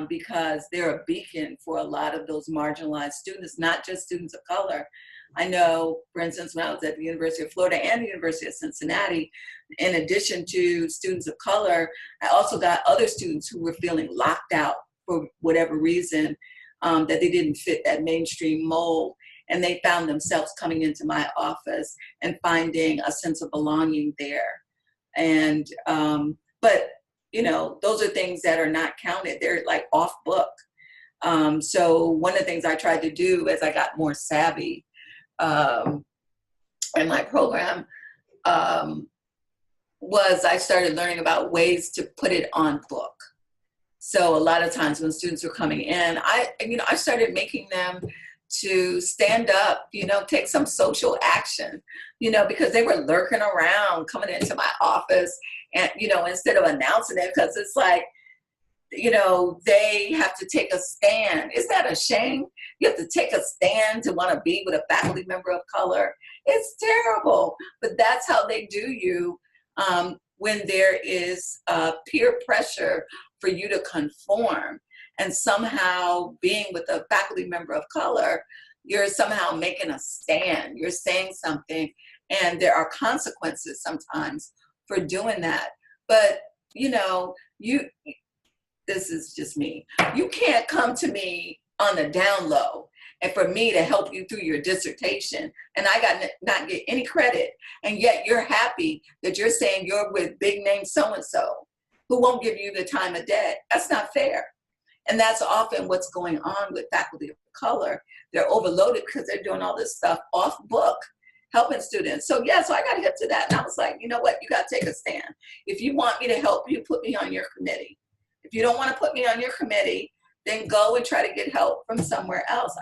Speaker 2: because they're a beacon for a lot of those marginalized students, not just students of color. I know, for instance, when I was at the University of Florida and the University of Cincinnati, in addition to students of color, I also got other students who were feeling locked out for whatever reason, that they didn't fit that mainstream mold. And they found themselves coming into my office and finding a sense of belonging there. And, but, you know, those are things that are not counted. They're like off book. So one of the things I tried to do as I got more savvy in my program was I started learning about ways to put it on book. So a lot of times when students were coming in, I started making them to stand up, you know, take some social action, you know, because they were lurking around coming into my office and, you know, instead of announcing it, because it's like, you know, they have to take a stand. Isn't that a shame? You have to take a stand to want to be with a faculty member of color. It's terrible, but that's how they do you when there is peer pressure for you to conform. And somehow being with a faculty member of color, you're somehow making a stand. You're saying something, and there are consequences sometimes for doing that. But, you know, this is just me. You can't come to me on the down low and for me to help you through your dissertation, and I not get any credit, and yet you're happy that you're saying you're with big name so-and-so who won't give you the time of day. That's not fair. And that's often what's going on with faculty of color. They're overloaded because they're doing all this stuff off book, helping students. So yeah, so I got hip to that. And I was like, you know what? You got to take a stand. If you want me to help you, put me on your committee. If you don't want to put me on your committee, then go and try to get help from somewhere else.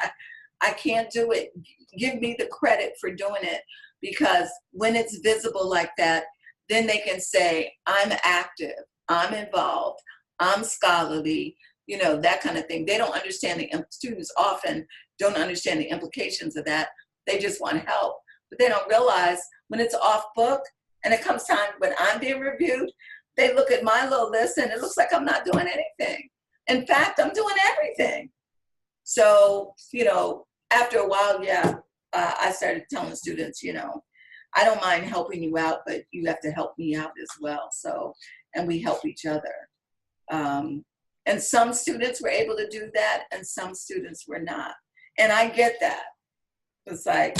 Speaker 2: I can't do it. Give me the credit for doing it, because when it's visible like that, then they can say, I'm active, I'm involved, I'm scholarly, you know, that kind of thing. They don't understand students often don't understand the implications of that. They just want help, but they don't realize when it's off book and it comes time when I'm being reviewed, they look at my little list and it looks like I'm not doing anything. In fact, I'm doing everything. So, you know, after a while, yeah, I started telling students, you know, I don't mind helping you out, but you have to help me out as well. So, and we help each other. And some students were able to do that and some students were not. And I get that. It's like,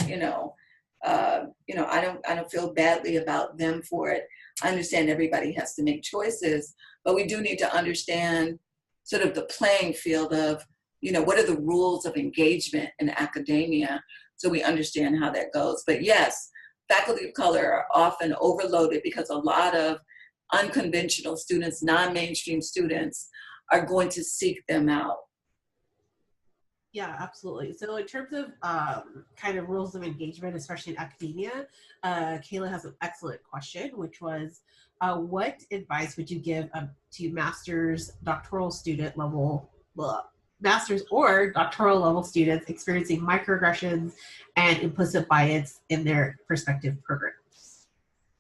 Speaker 2: I don't feel badly about them for it. I understand everybody has to make choices, but we do need to understand sort of the playing field of, you know, what are the rules of engagement in academia, so we understand how that goes. But yes, faculty of color are often overloaded because a lot of unconventional students, non-mainstream students, are going to seek them out.
Speaker 1: Yeah, absolutely. So in terms of kind of rules of engagement, especially in academia, Kayla has an excellent question, which was, what advice would you give to master's, doctoral student level, master's or doctoral level students experiencing microaggressions and implicit bias in their prospective programs?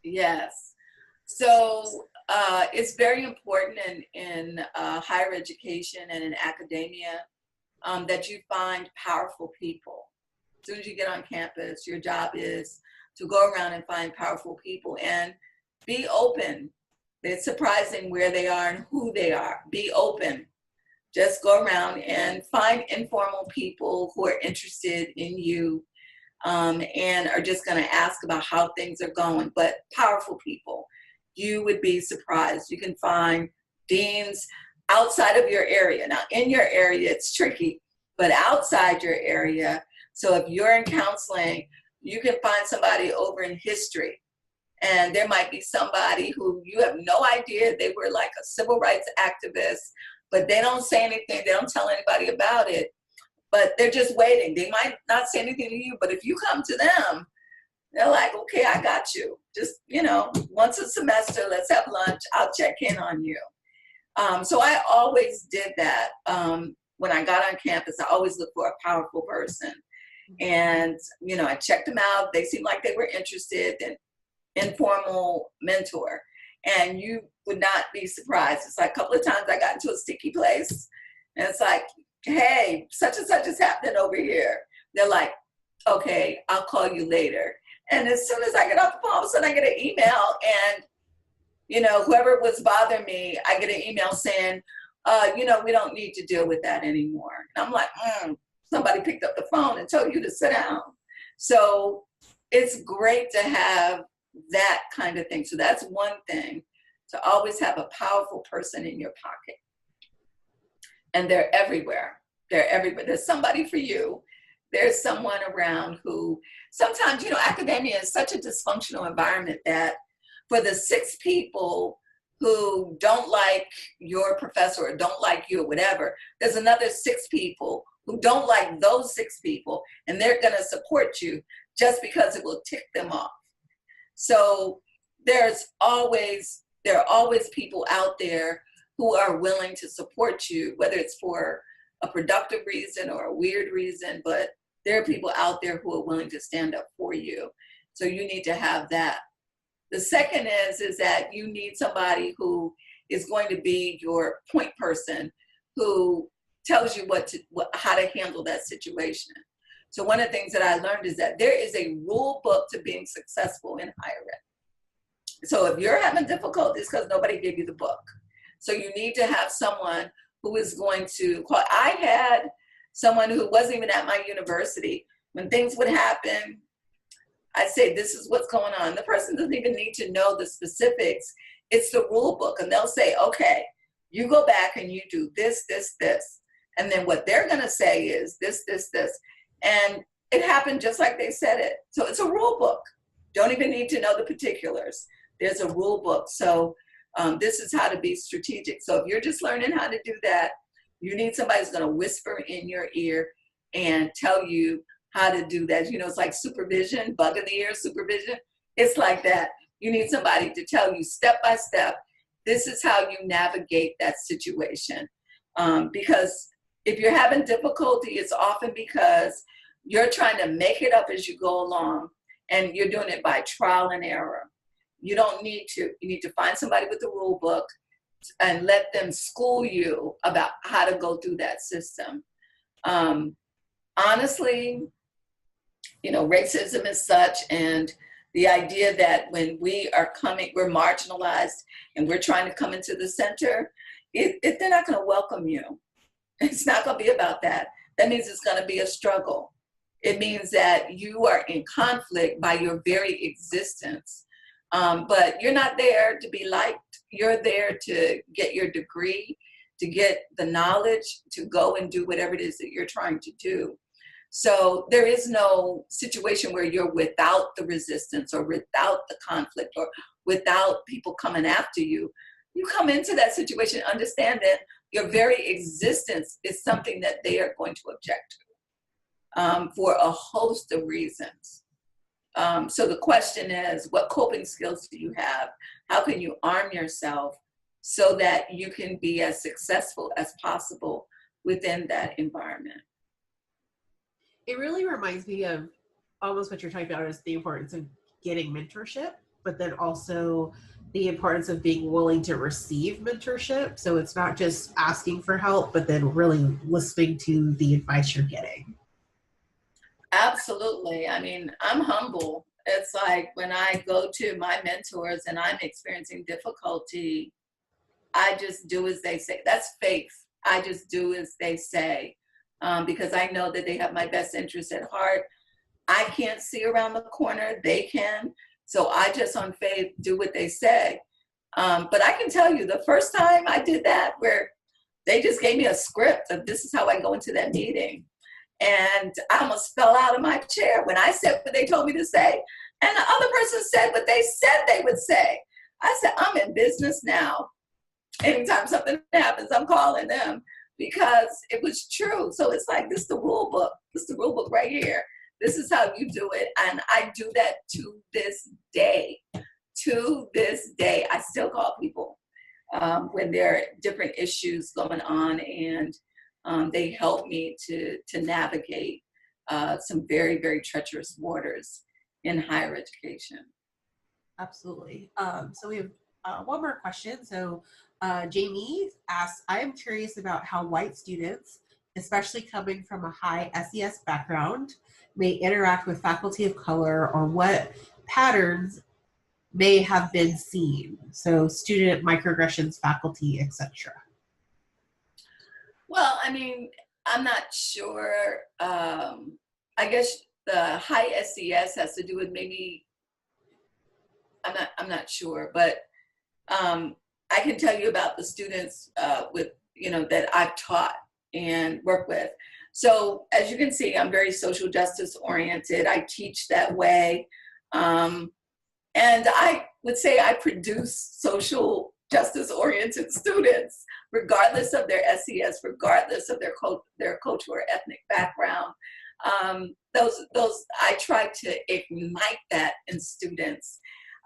Speaker 2: Yes. So it's very important in higher education and in academia that you find powerful people. As soon as you get on campus, your job is to go around and find powerful people and be open. It's surprising where they are and who they are. Be open. Just go around and find informal people who are interested in you and are just going to ask about how things are going, but powerful people. You would be surprised. You can find deans outside of your area. Now, in your area, it's tricky, but outside your area, so if you're in counseling, you can find somebody over in history. And there might be somebody who you have no idea they were like a civil rights activist, but they don't say anything. They don't tell anybody about it, but they're just waiting. They might not say anything to you, but if you come to them, they're like, okay, I got you. Just, once a semester, let's have lunch. I'll check in on you. So I always did that. When I got on campus, I always looked for a powerful person. And, you know, I checked them out. They seemed like they were interested in informal mentor. And you would not be surprised. It's like a couple of times I got into a sticky place. And it's like, hey, such and such is happening over here. They're like, okay, I'll call you later. And as soon as I get off the phone, all of a sudden I get an email, and, you know, whoever was bothering me, I get an email saying, you know, we don't need to deal with that anymore. And I'm like, somebody picked up the phone and told you to sit down. So it's great to have that kind of thing. So that's one thing, to always have a powerful person in your pocket. And they're everywhere. They're everywhere. There's somebody for you. There's someone around who, sometimes, you know, academia is such a dysfunctional environment that for the 6 people who don't like your professor or don't like you or whatever, there's another 6 people who don't like those 6 people, and they're going to support you just because it will tick them off. So there are always people out there who are willing to support you, whether it's for a productive reason or a weird reason, but there are people out there who are willing to stand up for you. So you need to have that. The second is that you need somebody who is going to be your point person, who tells you how to handle that situation. So one of the things that I learned is that there is a rule book to being successful in higher ed. So if you're having difficulties, because nobody gave you the book. So you need to have someone who is going to call. I had someone who wasn't even at my university. When things would happen, I'd say, this is what's going on. The person doesn't even need to know the specifics. It's the rule book. And they'll say, okay, you go back and you do this, this, this. And then what they're going to say is this, this, this. And it happened just like they said it. So it's a rule book. Don't even need to know the particulars. There's a rule book. So this is how to be strategic. So if you're just learning how to do that, you need somebody who's going to whisper in your ear and tell you how to do that. You know, it's like supervision, bug in the ear supervision. It's like that. You need somebody to tell you step by step, this is how you navigate that situation. Because if you're having difficulty, it's often because you're trying to make it up as you go along, and you're doing it by trial and error. You don't need to. You need to find somebody with the rule book and let them school you about how to go through that system. Honestly, you know, racism is such, and the idea that when we are coming, we're marginalized and we're trying to come into the center, they're not going to welcome you. It's not going to be about that. That means it's going to be a struggle. It means that you are in conflict by your very existence. But you're not there to be liked. You're there to get your degree, to get the knowledge, to go and do whatever it is that you're trying to do. So there is no situation where you're without the resistance or without the conflict or without people coming after you. You come into that situation, understand that your very existence is something that they are going to object to for a host of reasons. So the question is, what coping skills do you have? How can you arm yourself so that you can be as successful as possible within that environment?
Speaker 1: It really reminds me of almost what you're talking about, is the importance of getting mentorship, but then also the importance of being willing to receive mentorship. So it's not just asking for help, but then really listening to the advice you're getting.
Speaker 2: Absolutely. I mean, I'm humble. It's like when I go to my mentors and I'm experiencing difficulty, I just do as they say. That's faith. I just do as they say. Because I know that they have my best interest at heart. I can't see around the corner, they can. So I just on faith do what they say. But I can tell you the first time I did that, where they just gave me a script of this is how I go into that meeting. And I almost fell out of my chair when I said what they told me to say. And the other person said what they said they would say. I said, I'm in business now. Anytime something happens, I'm calling them. Because it was true. So it's like, this is the rule book. This is the rule book right here. This is how you do it. And I do that to this day. To this day, I still call people. when there are different issues going on, and they help me to navigate some very, very treacherous waters in higher education.
Speaker 1: Absolutely. So we have one more question. So Jamie asks, I am curious about how white students, especially coming from a high SES background, may interact with faculty of color, or what patterns may have been seen. So student microaggressions, faculty, etc.
Speaker 2: Well, I mean, I'm not sure. I guess the high SES has to do with maybe, I'm not sure, but I can tell you about the students with, that I've taught and worked with. So as you can see, I'm very social justice oriented. I teach that way. And I would say I produce social justice oriented students, regardless of their SES, regardless of their cultural or ethnic background. Those I try to ignite that in students.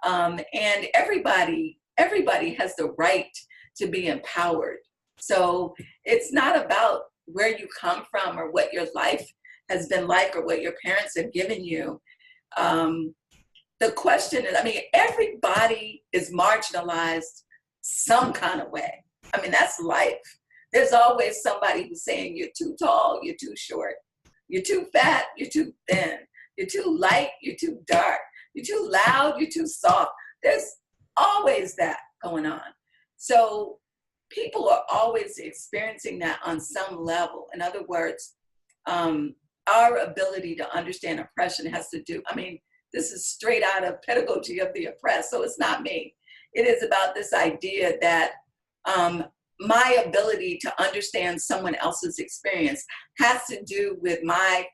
Speaker 2: And everybody has the right to be empowered. So it's not about where you come from or what your life has been like or what your parents have given you. The question is, I mean, everybody is marginalized some kind of way. I mean, that's life. There's always somebody who's saying you're too tall, you're too short, you're too fat, you're too thin, you're too light, you're too dark, you're too loud, you're too soft. There's always that going on. So people are always experiencing that on some level. In other words, our ability to understand oppression has to do, I mean, this is straight out of Pedagogy of the Oppressed, so it's not me. It is about this idea that my ability to understand someone else's experience has to do with my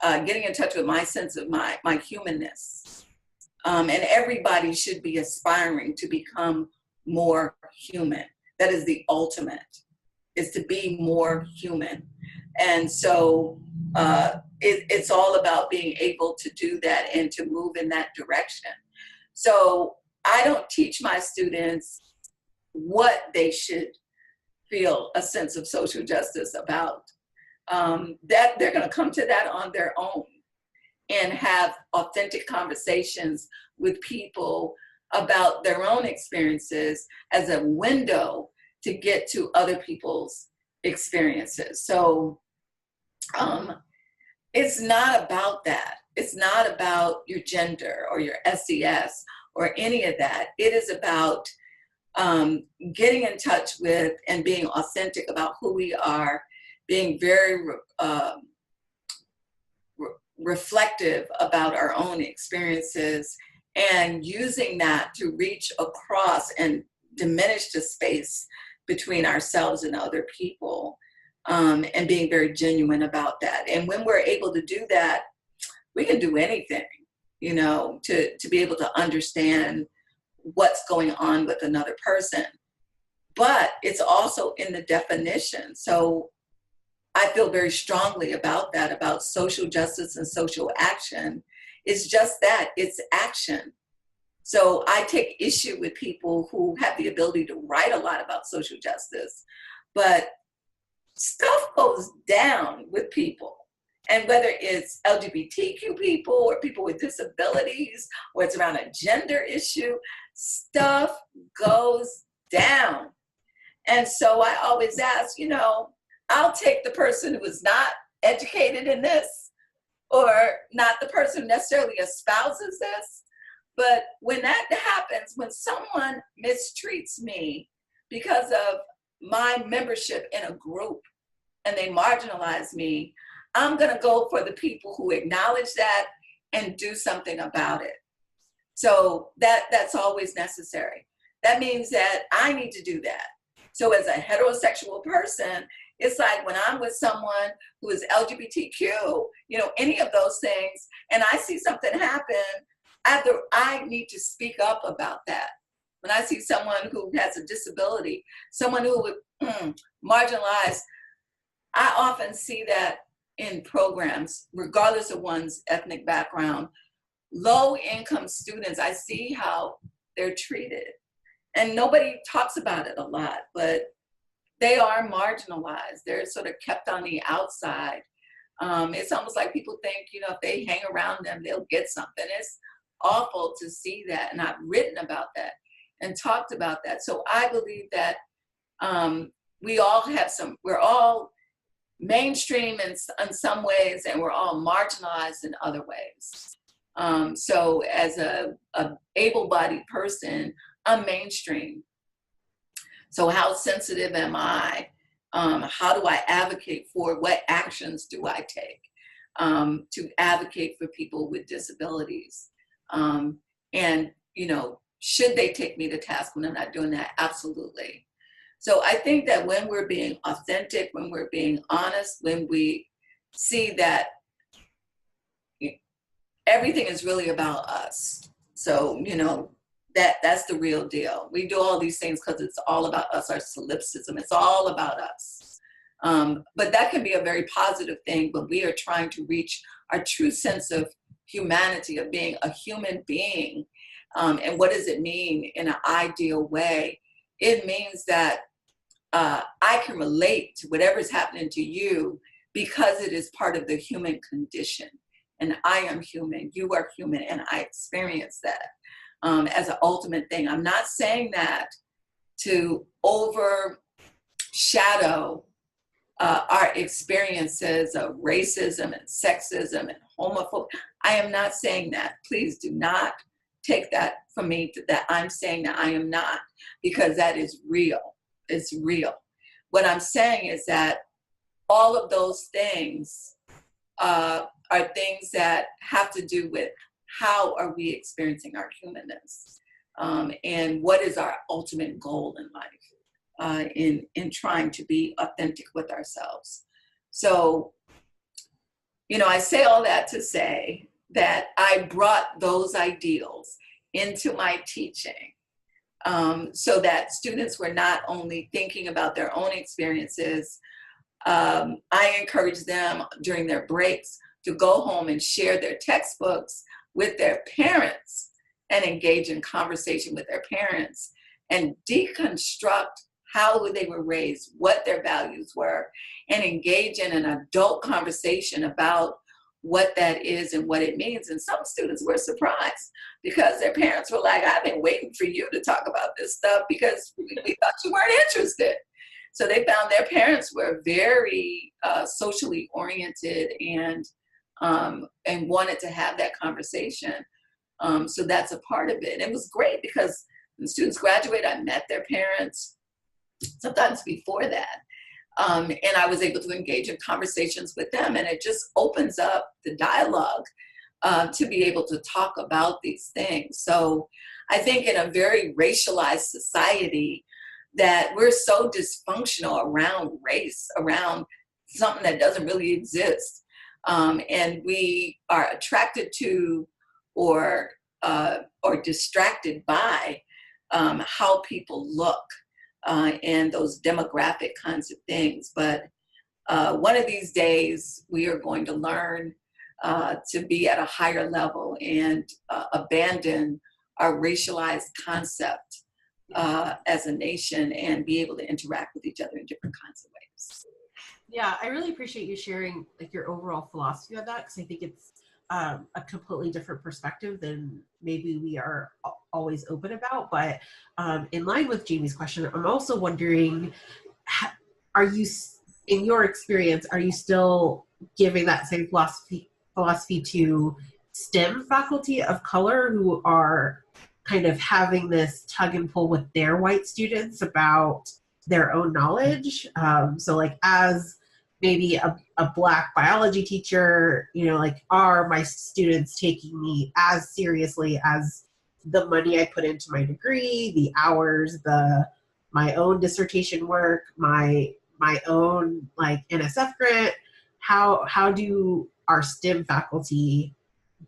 Speaker 2: getting in touch with my sense of my humanness. And everybody should be aspiring to become more human. That is the ultimate, is to be more human. And so it's all about being able to do that and to move in that direction. So I don't teach my students what they should feel a sense of social justice about. That they're going to come to that on their own and have authentic conversations with people about their own experiences as a window to get to other people's experiences. So it's not about that. It's not about your gender or your SES or any of that. It is about getting in touch with and being authentic about who we are, being very reflective about our own experiences, and using that to reach across and diminish the space between ourselves and other people, and being very genuine about that. And when we're able to do that, we can do anything, to be able to understand what's going on with another person. But it's also in the definition. So I feel very strongly about that, about social justice and social action. It's just that, it's action. So I take issue with people who have the ability to write a lot about social justice, but stuff goes down with people. And whether it's LGBTQ people or people with disabilities, or it's around a gender issue, stuff goes down. And so I always ask, I'll take the person who is not educated in this, or not the person who necessarily espouses this. But when that happens, when someone mistreats me because of my membership in a group and they marginalize me, I'm going to go for the people who acknowledge that and do something about it. So that's always necessary. That means that I need to do that. So as a heterosexual person, it's like when I'm with someone who is LGBTQ, any of those things, and I see something happen, I need to speak up about that. When I see someone who has a disability, someone who would marginalize, I often see that in programs, regardless of one's ethnic background. Low-income students, I see how they're treated. And nobody talks about it a lot, but they are marginalized. They're sort of kept on the outside. It's almost like people think, you know, if they hang around them, they'll get something. It's awful to see that. And I've written about that and talked about that. So I believe that we're all mainstream in some ways, and we're all marginalized in other ways. So as a able-bodied person, I'm mainstream. So how sensitive am I? How do I advocate for, what actions do I take to advocate for people with disabilities? And, you know, should they take me to task when I'm not doing that? Absolutely. So I think that when we're being authentic, when we're being honest, when we see that everything is really about us. So, you know, that's the real deal. We do all these things because it's all about us, our solipsism. It's all about us. But that can be a very positive thing when we are trying to reach our true sense of humanity, of being a human being. And what does it mean in an ideal way? It means that I can relate to whatever's happening to you because it is part of the human condition. And I am human, you are human, and I experience that as an ultimate thing. I'm not saying that to overshadow our experiences of racism and sexism and homophobia. I am not saying that. Please do not take that from me, that I'm saying that I am not, because that is real. It's real. What I'm saying is that all of those things are things that have to do with how are we experiencing our humanness, and what is our ultimate goal in life, in trying to be authentic with ourselves. So, you know, I say all that to say that I brought those ideals into my teaching, so that students were not only thinking about their own experiences. I encourage them during their breaks to go home and share their textbooks with their parents and engage in conversation with their parents and deconstruct how they were raised, what their values were, and engage in an adult conversation about what that is and what it means. And some students were surprised because their parents were like, I've been waiting for you to talk about this stuff because we thought you weren't interested. So they found their parents were very socially oriented and wanted to have that conversation. So that's a part of it. And it was great because when students graduate, I met their parents sometimes before that. And I was able to engage in conversations with them, and it just opens up the dialogue to be able to talk about these things. So I think in a very racialized society that we're so dysfunctional around race, around something that doesn't really exist. And we are attracted to or distracted by how people look and those demographic kinds of things. But one of these days, we are going to learn to be at a higher level and abandon our racialized concept as a nation and be able to interact with each other in different kinds of ways.
Speaker 1: Yeah, I really appreciate you sharing like your overall philosophy of that, because I think it's a completely different perspective than maybe we are always open about. But in line with Jamie's question, I'm also wondering, are you, in your experience, are you still giving that same philosophy to STEM faculty of color who are kind of having this tug and pull with their white students about their own knowledge? So like as maybe a Black biology teacher, you know, like, are my students taking me as seriously as the money I put into my degree, the hours, my own dissertation work, my own like NSF grant? How do our STEM faculty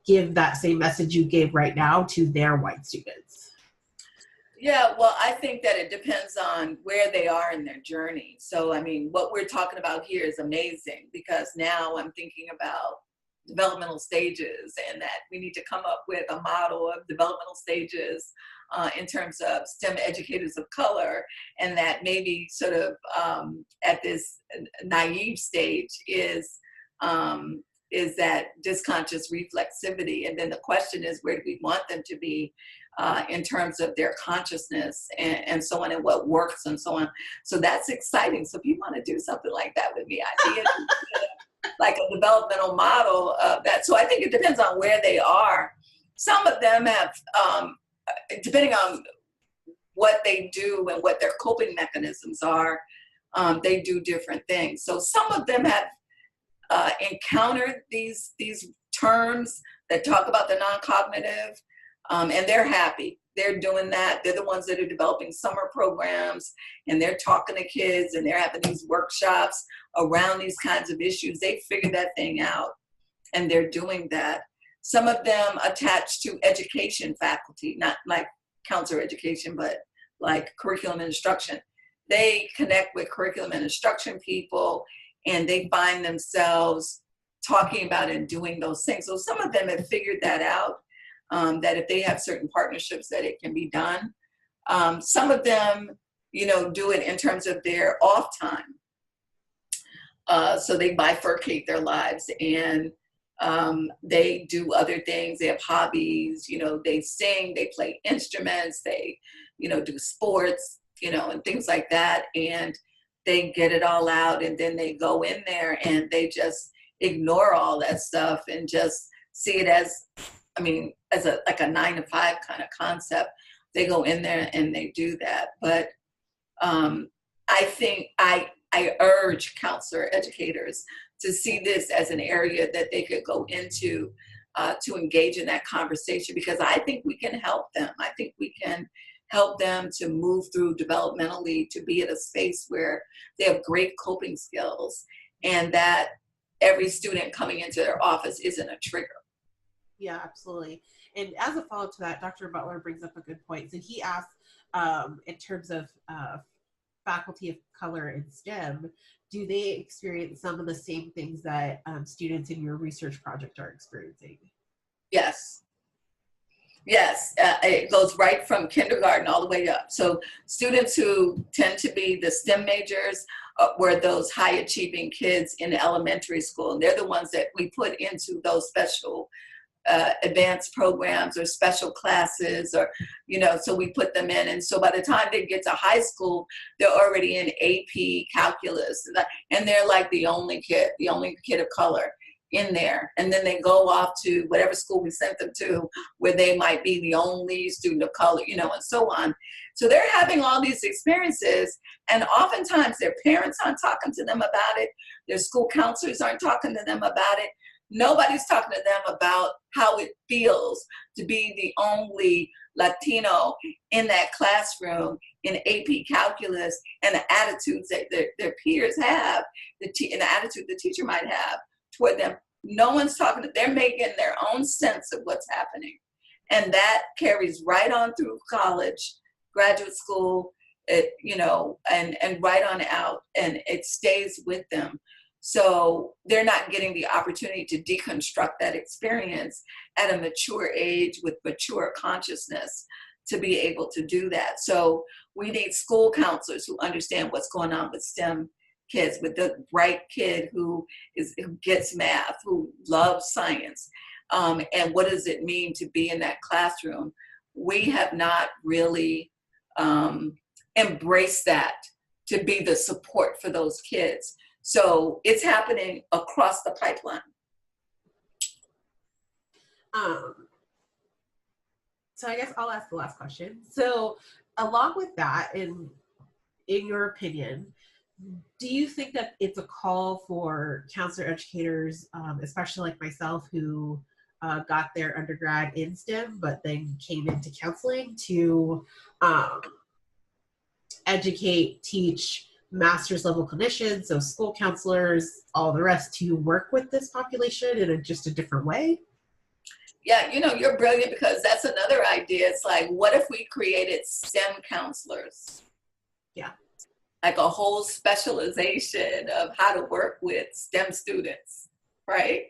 Speaker 1: give that same message you gave right now to their white students?
Speaker 2: Yeah, well, I think that it depends on where they are in their journey. So, I mean, what we're talking about here is amazing because now I'm thinking about developmental stages, and that we need to come up with a model of developmental stages in terms of STEM educators of color, and that maybe sort of at this naive stage is that disconscious reflexivity. And then the question is, where do we want them to be in terms of their consciousness and so on, and what works and so on. So that's exciting. So if you want to do something like that with me, I'd be like a developmental model of that. So I think it depends on where they are. Some of them have, depending on what they do and what their coping mechanisms are, they do different things. So some of them have encountered these terms that talk about the non-cognitive, and they're happy. They're doing that. They're the ones that are developing summer programs, and they're talking to kids, and they're having these workshops around these kinds of issues. They figured that thing out, and they're doing that. Some of them attached to education faculty, not like counselor education, but like curriculum and instruction. They connect with curriculum and instruction people, and they find themselves talking about and doing those things. So some of them have figured that out, that if they have certain partnerships that it can be done. Some of them, do it in terms of their off time. So they bifurcate their lives, and they do other things. They have hobbies, they sing, they play instruments, they, do sports, and things like that. And they get it all out, and then they go in there and they just ignore all that stuff and just see it as, as a 9-to-5 kind of concept. They go in there and they do that. But I think I urge counselor educators to see this as an area that they could go into to engage in that conversation, because I think we can help them. I think we can help them to move through developmentally, to be at a space where they have great coping skills, and that every student coming into their office isn't a trigger.
Speaker 1: Yeah, absolutely. And as a follow-up to that, Dr. Butler brings up a good point. So he asked, in terms of faculty of color in STEM, do they experience some of the same things that students in your research project are experiencing?
Speaker 2: Yes. Yes, it goes right from kindergarten all the way up. So students who tend to be the STEM majors were those high achieving kids in elementary school. And they're the ones that we put into those special advanced programs or special classes, or, so we put them in. And so by the time they get to high school, they're already in AP calculus, and they're like the only kid of color in there. And then they go off to whatever school we sent them to, where they might be the only student of color, and so on. So they're having all these experiences, and oftentimes their parents aren't talking to them about it. Their school counselors aren't talking to them about it. Nobody's talking to them about how it feels to be the only Latino in that classroom in AP calculus, and the attitudes that their peers have, and the attitude the teacher might have toward them. No one's talking to them. They're making their own sense of what's happening. And that carries right on through college, graduate school, and right on out, and it stays with them. So they're not getting the opportunity to deconstruct that experience at a mature age with mature consciousness to be able to do that. So we need school counselors who understand what's going on with STEM kids, with the bright kid who gets math, who loves science, and what does it mean to be in that classroom. We have not really embraced that to be the support for those kids. So it's happening across the pipeline.
Speaker 1: So I guess I'll ask the last question. So along with that, in your opinion, do you think that it's a call for counselor educators, especially like myself, who got their undergrad in STEM, but then came into counseling, to educate, teach master's level clinicians, so school counselors, all the rest, to work with this population in just a different way?
Speaker 2: Yeah, you're brilliant, because that's another idea. It's like, what if we created STEM counselors?
Speaker 1: Yeah.
Speaker 2: Like a whole specialization of how to work with STEM students, right?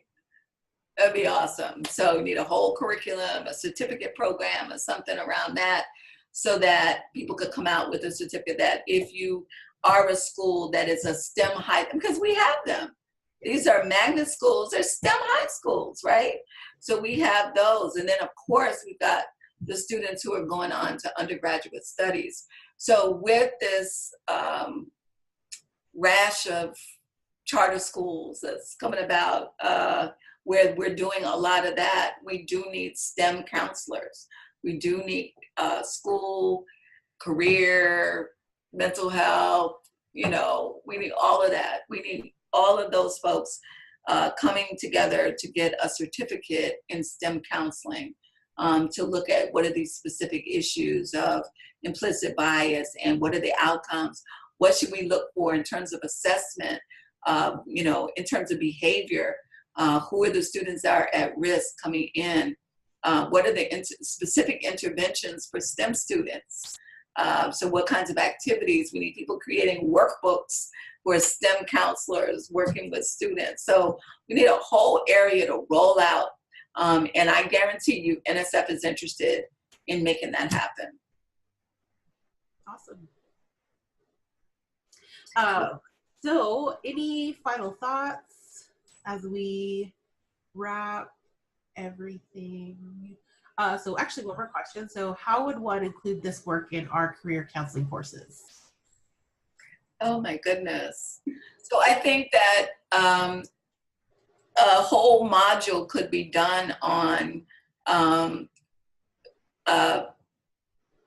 Speaker 2: That'd be awesome. So you need a whole curriculum, a certificate program, or something around that, so that people could come out with a certificate that if you are a school that is a STEM high, because we have them. These are magnet schools, they're STEM high schools, right? So we have those. And then of course, we've got the students who are going on to undergraduate studies. So with this rash of charter schools that's coming about, where we're doing a lot of that, we do need STEM counselors. We do need school, career, mental health, you know, we need all of that. We need all of those folks coming together to get a certificate in STEM counseling, to look at what are these specific issues of implicit bias and what are the outcomes. What should we look for in terms of assessment, you know, in terms of behavior? Who are the students that are at risk coming in? What are the specific interventions for STEM students? So what kinds of activities? We need people creating workbooks for STEM counselors working with students. So we need a whole area to roll out. And I guarantee you NSF is interested in making that happen.
Speaker 1: Awesome. So any final thoughts as we wrap everything? So actually one more question. So how would one include this work in our career counseling courses?
Speaker 2: Oh my goodness. So I think that a whole module could be done on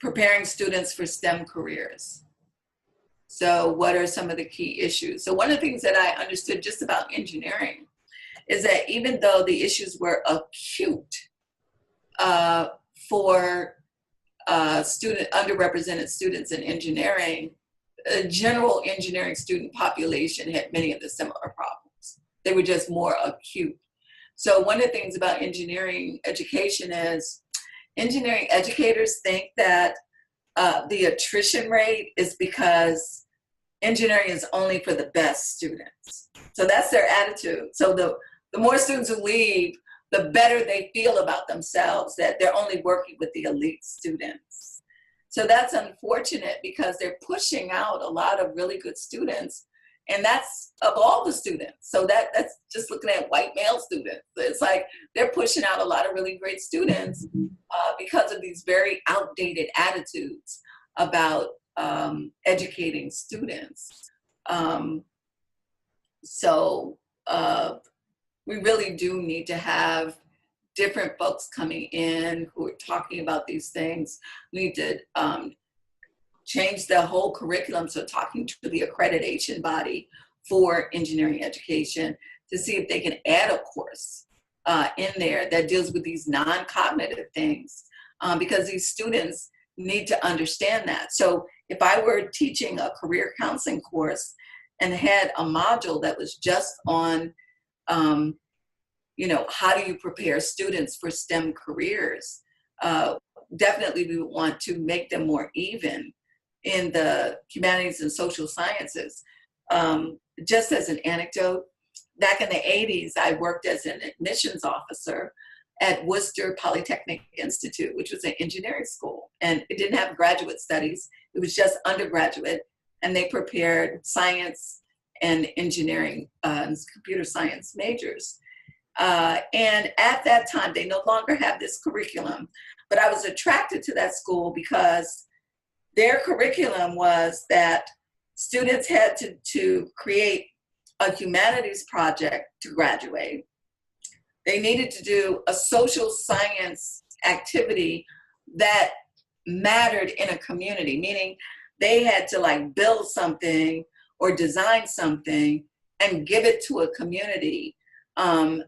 Speaker 2: preparing students for STEM careers. So what are some of the key issues? So one of the things that I understood just about engineering is that even though the issues were acute for underrepresented students in engineering, the general engineering student population had many of the similar problems. They were just more acute. So one of the things about engineering education is engineering educators think that the attrition rate is because engineering is only for the best students. So that's their attitude. So the more students who leave, the better they feel about themselves, that they're only working with the elite students. So that's unfortunate because they're pushing out a lot of really good students, and that's of all the students. So that's just looking at white male students. It's like they're pushing out a lot of really great students because of these very outdated attitudes about educating students. So we really do need to have different folks coming in who are talking about these things. We need to change the whole curriculum, so talking to the accreditation body for engineering education to see if they can add a course in there that deals with these non-cognitive things, because these students need to understand that. So if I were teaching a career counseling course and had a module that was just on you know, how do you prepare students for STEM careers? Definitely we would want to make them more even in the humanities and social sciences. Just as an anecdote, back in the 80s, I worked as an admissions officer at Worcester Polytechnic Institute, which was an engineering school. And it didn't have graduate studies. It was just undergraduate. And they prepared science and engineering, computer science majors. And at that time, they no longer have this curriculum, but I was attracted to that school because their curriculum was that students had to create a humanities project to graduate. They needed to do a social science activity that mattered in a community, meaning they had to like build something or design something and give it to a community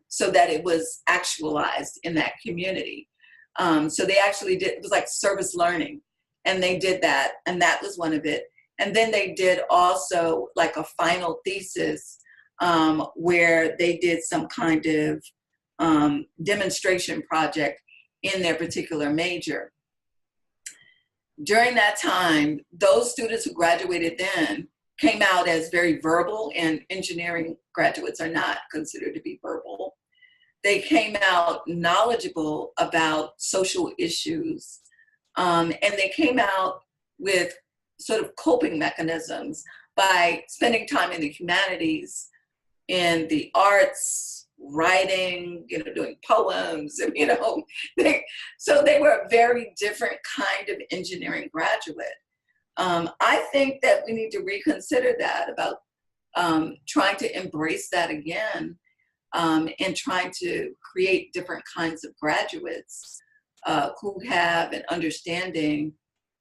Speaker 2: so that it was actualized in that community. So they actually did, it was like service learning, and they did that, and that was one of it. And then they did also like a final thesis where they did some kind of demonstration project in their particular major. During that time, those students who graduated then came out as very verbal, and engineering graduates are not considered to be verbal. they came out knowledgeable about social issues, and they came out with sort of coping mechanisms by spending time in the humanities, in the arts, writing, doing poems, and, so they were a very different kind of engineering graduate. I think that we need to reconsider that about trying to embrace that again, and trying to create different kinds of graduates who have an understanding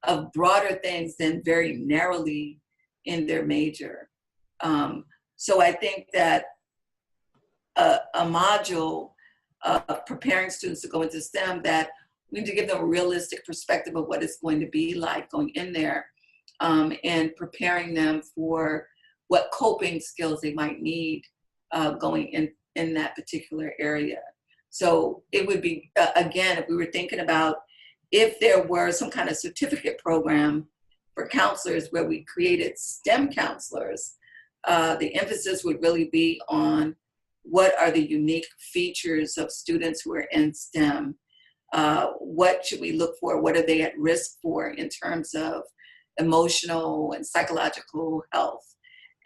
Speaker 2: of broader things than very narrowly in their major. So I think that a module of preparing students to go into STEM, that we need to give them a realistic perspective of what it's going to be like going in there, and preparing them for what coping skills they might need going in that particular area. So it would be, again, if we were thinking about if there were some kind of certificate program for counselors where we created STEM counselors, the emphasis would really be on what are the unique features of students who are in STEM. What should we look for? What are they at risk for in terms of emotional and psychological health?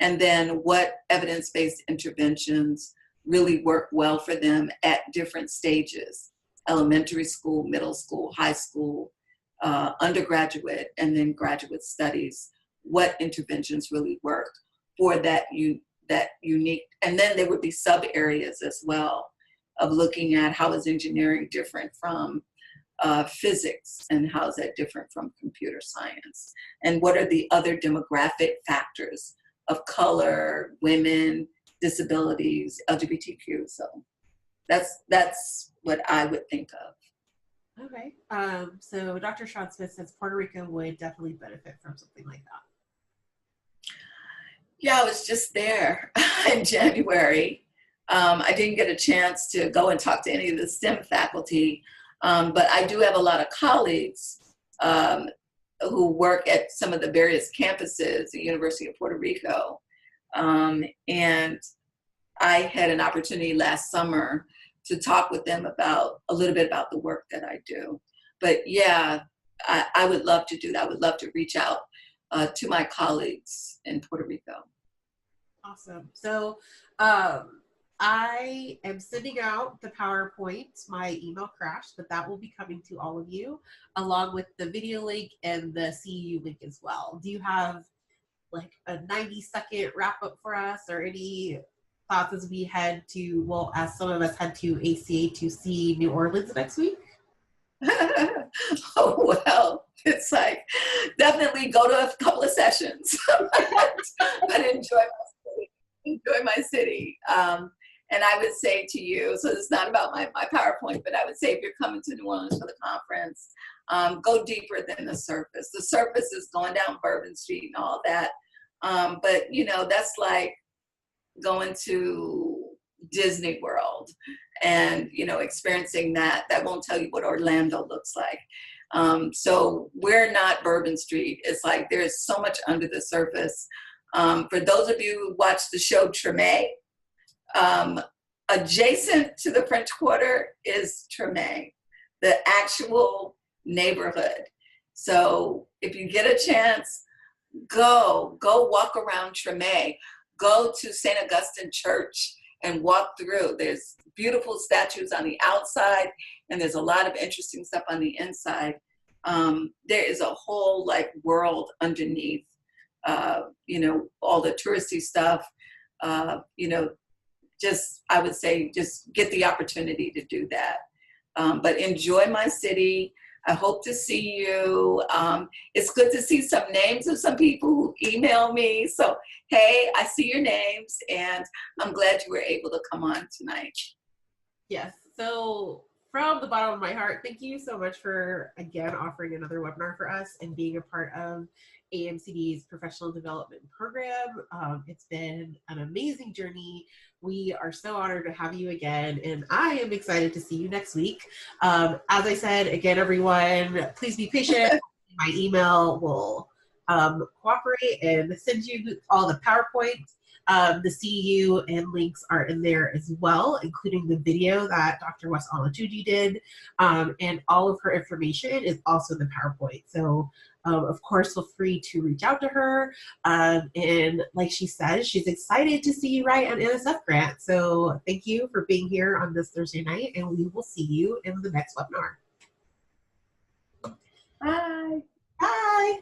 Speaker 2: And then what evidence-based interventions really work well for them at different stages: elementary school, middle school, high school, undergraduate, and then graduate studies. What interventions really work for that unique, and then there would be sub areas as well of looking at how is engineering different from physics, and how is that different from computer science, and what are the other demographic factors of color, women, disabilities, LGBTQ. So that's what I would think of.
Speaker 1: Okay. So Dr. Sean Smith says Puerto Rico would definitely benefit from something like that.
Speaker 2: Yeah, I was just there in January. I didn't get a chance to go and talk to any of the STEM faculty, but I do have a lot of colleagues who work at some of the various campuses at the University of Puerto Rico. And I had an opportunity last summer to talk with them about a little bit about the work that I do. But yeah, I would love to do that. I would love to reach out to my colleagues in Puerto Rico.
Speaker 1: Awesome. So I am sending out the PowerPoint. My email crashed, but that will be coming to all of you, along with the video link and the CEU link as well. Do you have like a 90-second wrap up for us, or any thoughts as we head to, well, as some of us head to ACA to see New Orleans next week?
Speaker 2: Oh, well, it's like, definitely go to a couple of sessions, but enjoy my city. And I would say to you, so it's not about my PowerPoint, but I would say if you're coming to New Orleans for the conference, go deeper than the surface. The surface is going down Bourbon Street and all that. But, that's like going to Disney World and, experiencing that. That won't tell you what Orlando looks like. So we're not Bourbon Street. It's like there's so much under the surface. For those of you who watch the show Treme, adjacent to the French Quarter is Treme, the actual neighborhood. So if you get a chance, go walk around Treme, go to St. Augustine Church and walk through. There's beautiful statues on the outside, and there's a lot of interesting stuff on the inside. There is a whole world underneath, all the touristy stuff, I would say just get the opportunity to do that. But enjoy my city. I hope to see you. It's good to see some names of some people who email me. So, hey, I see your names, and I'm glad you were able to come on tonight.
Speaker 1: Yes. So from the bottom of my heart, thank you so much for, again, offering another webinar for us and being a part of AMCD's professional development program. It's been an amazing journey. We are so honored to have you again, and I am excited to see you next week. As I said, again, everyone, please be patient. My email will cooperate and send you all the PowerPoint The CU and links are in there as well, including the video that Dr. West-Olatunji did, and all of her information is also in the PowerPoint. So of course, feel free to reach out to her. And like she says, she's excited to see you write an NSF grant. So thank you for being here on this Thursday night, and we will see you in the next webinar.
Speaker 2: Bye.
Speaker 1: Bye.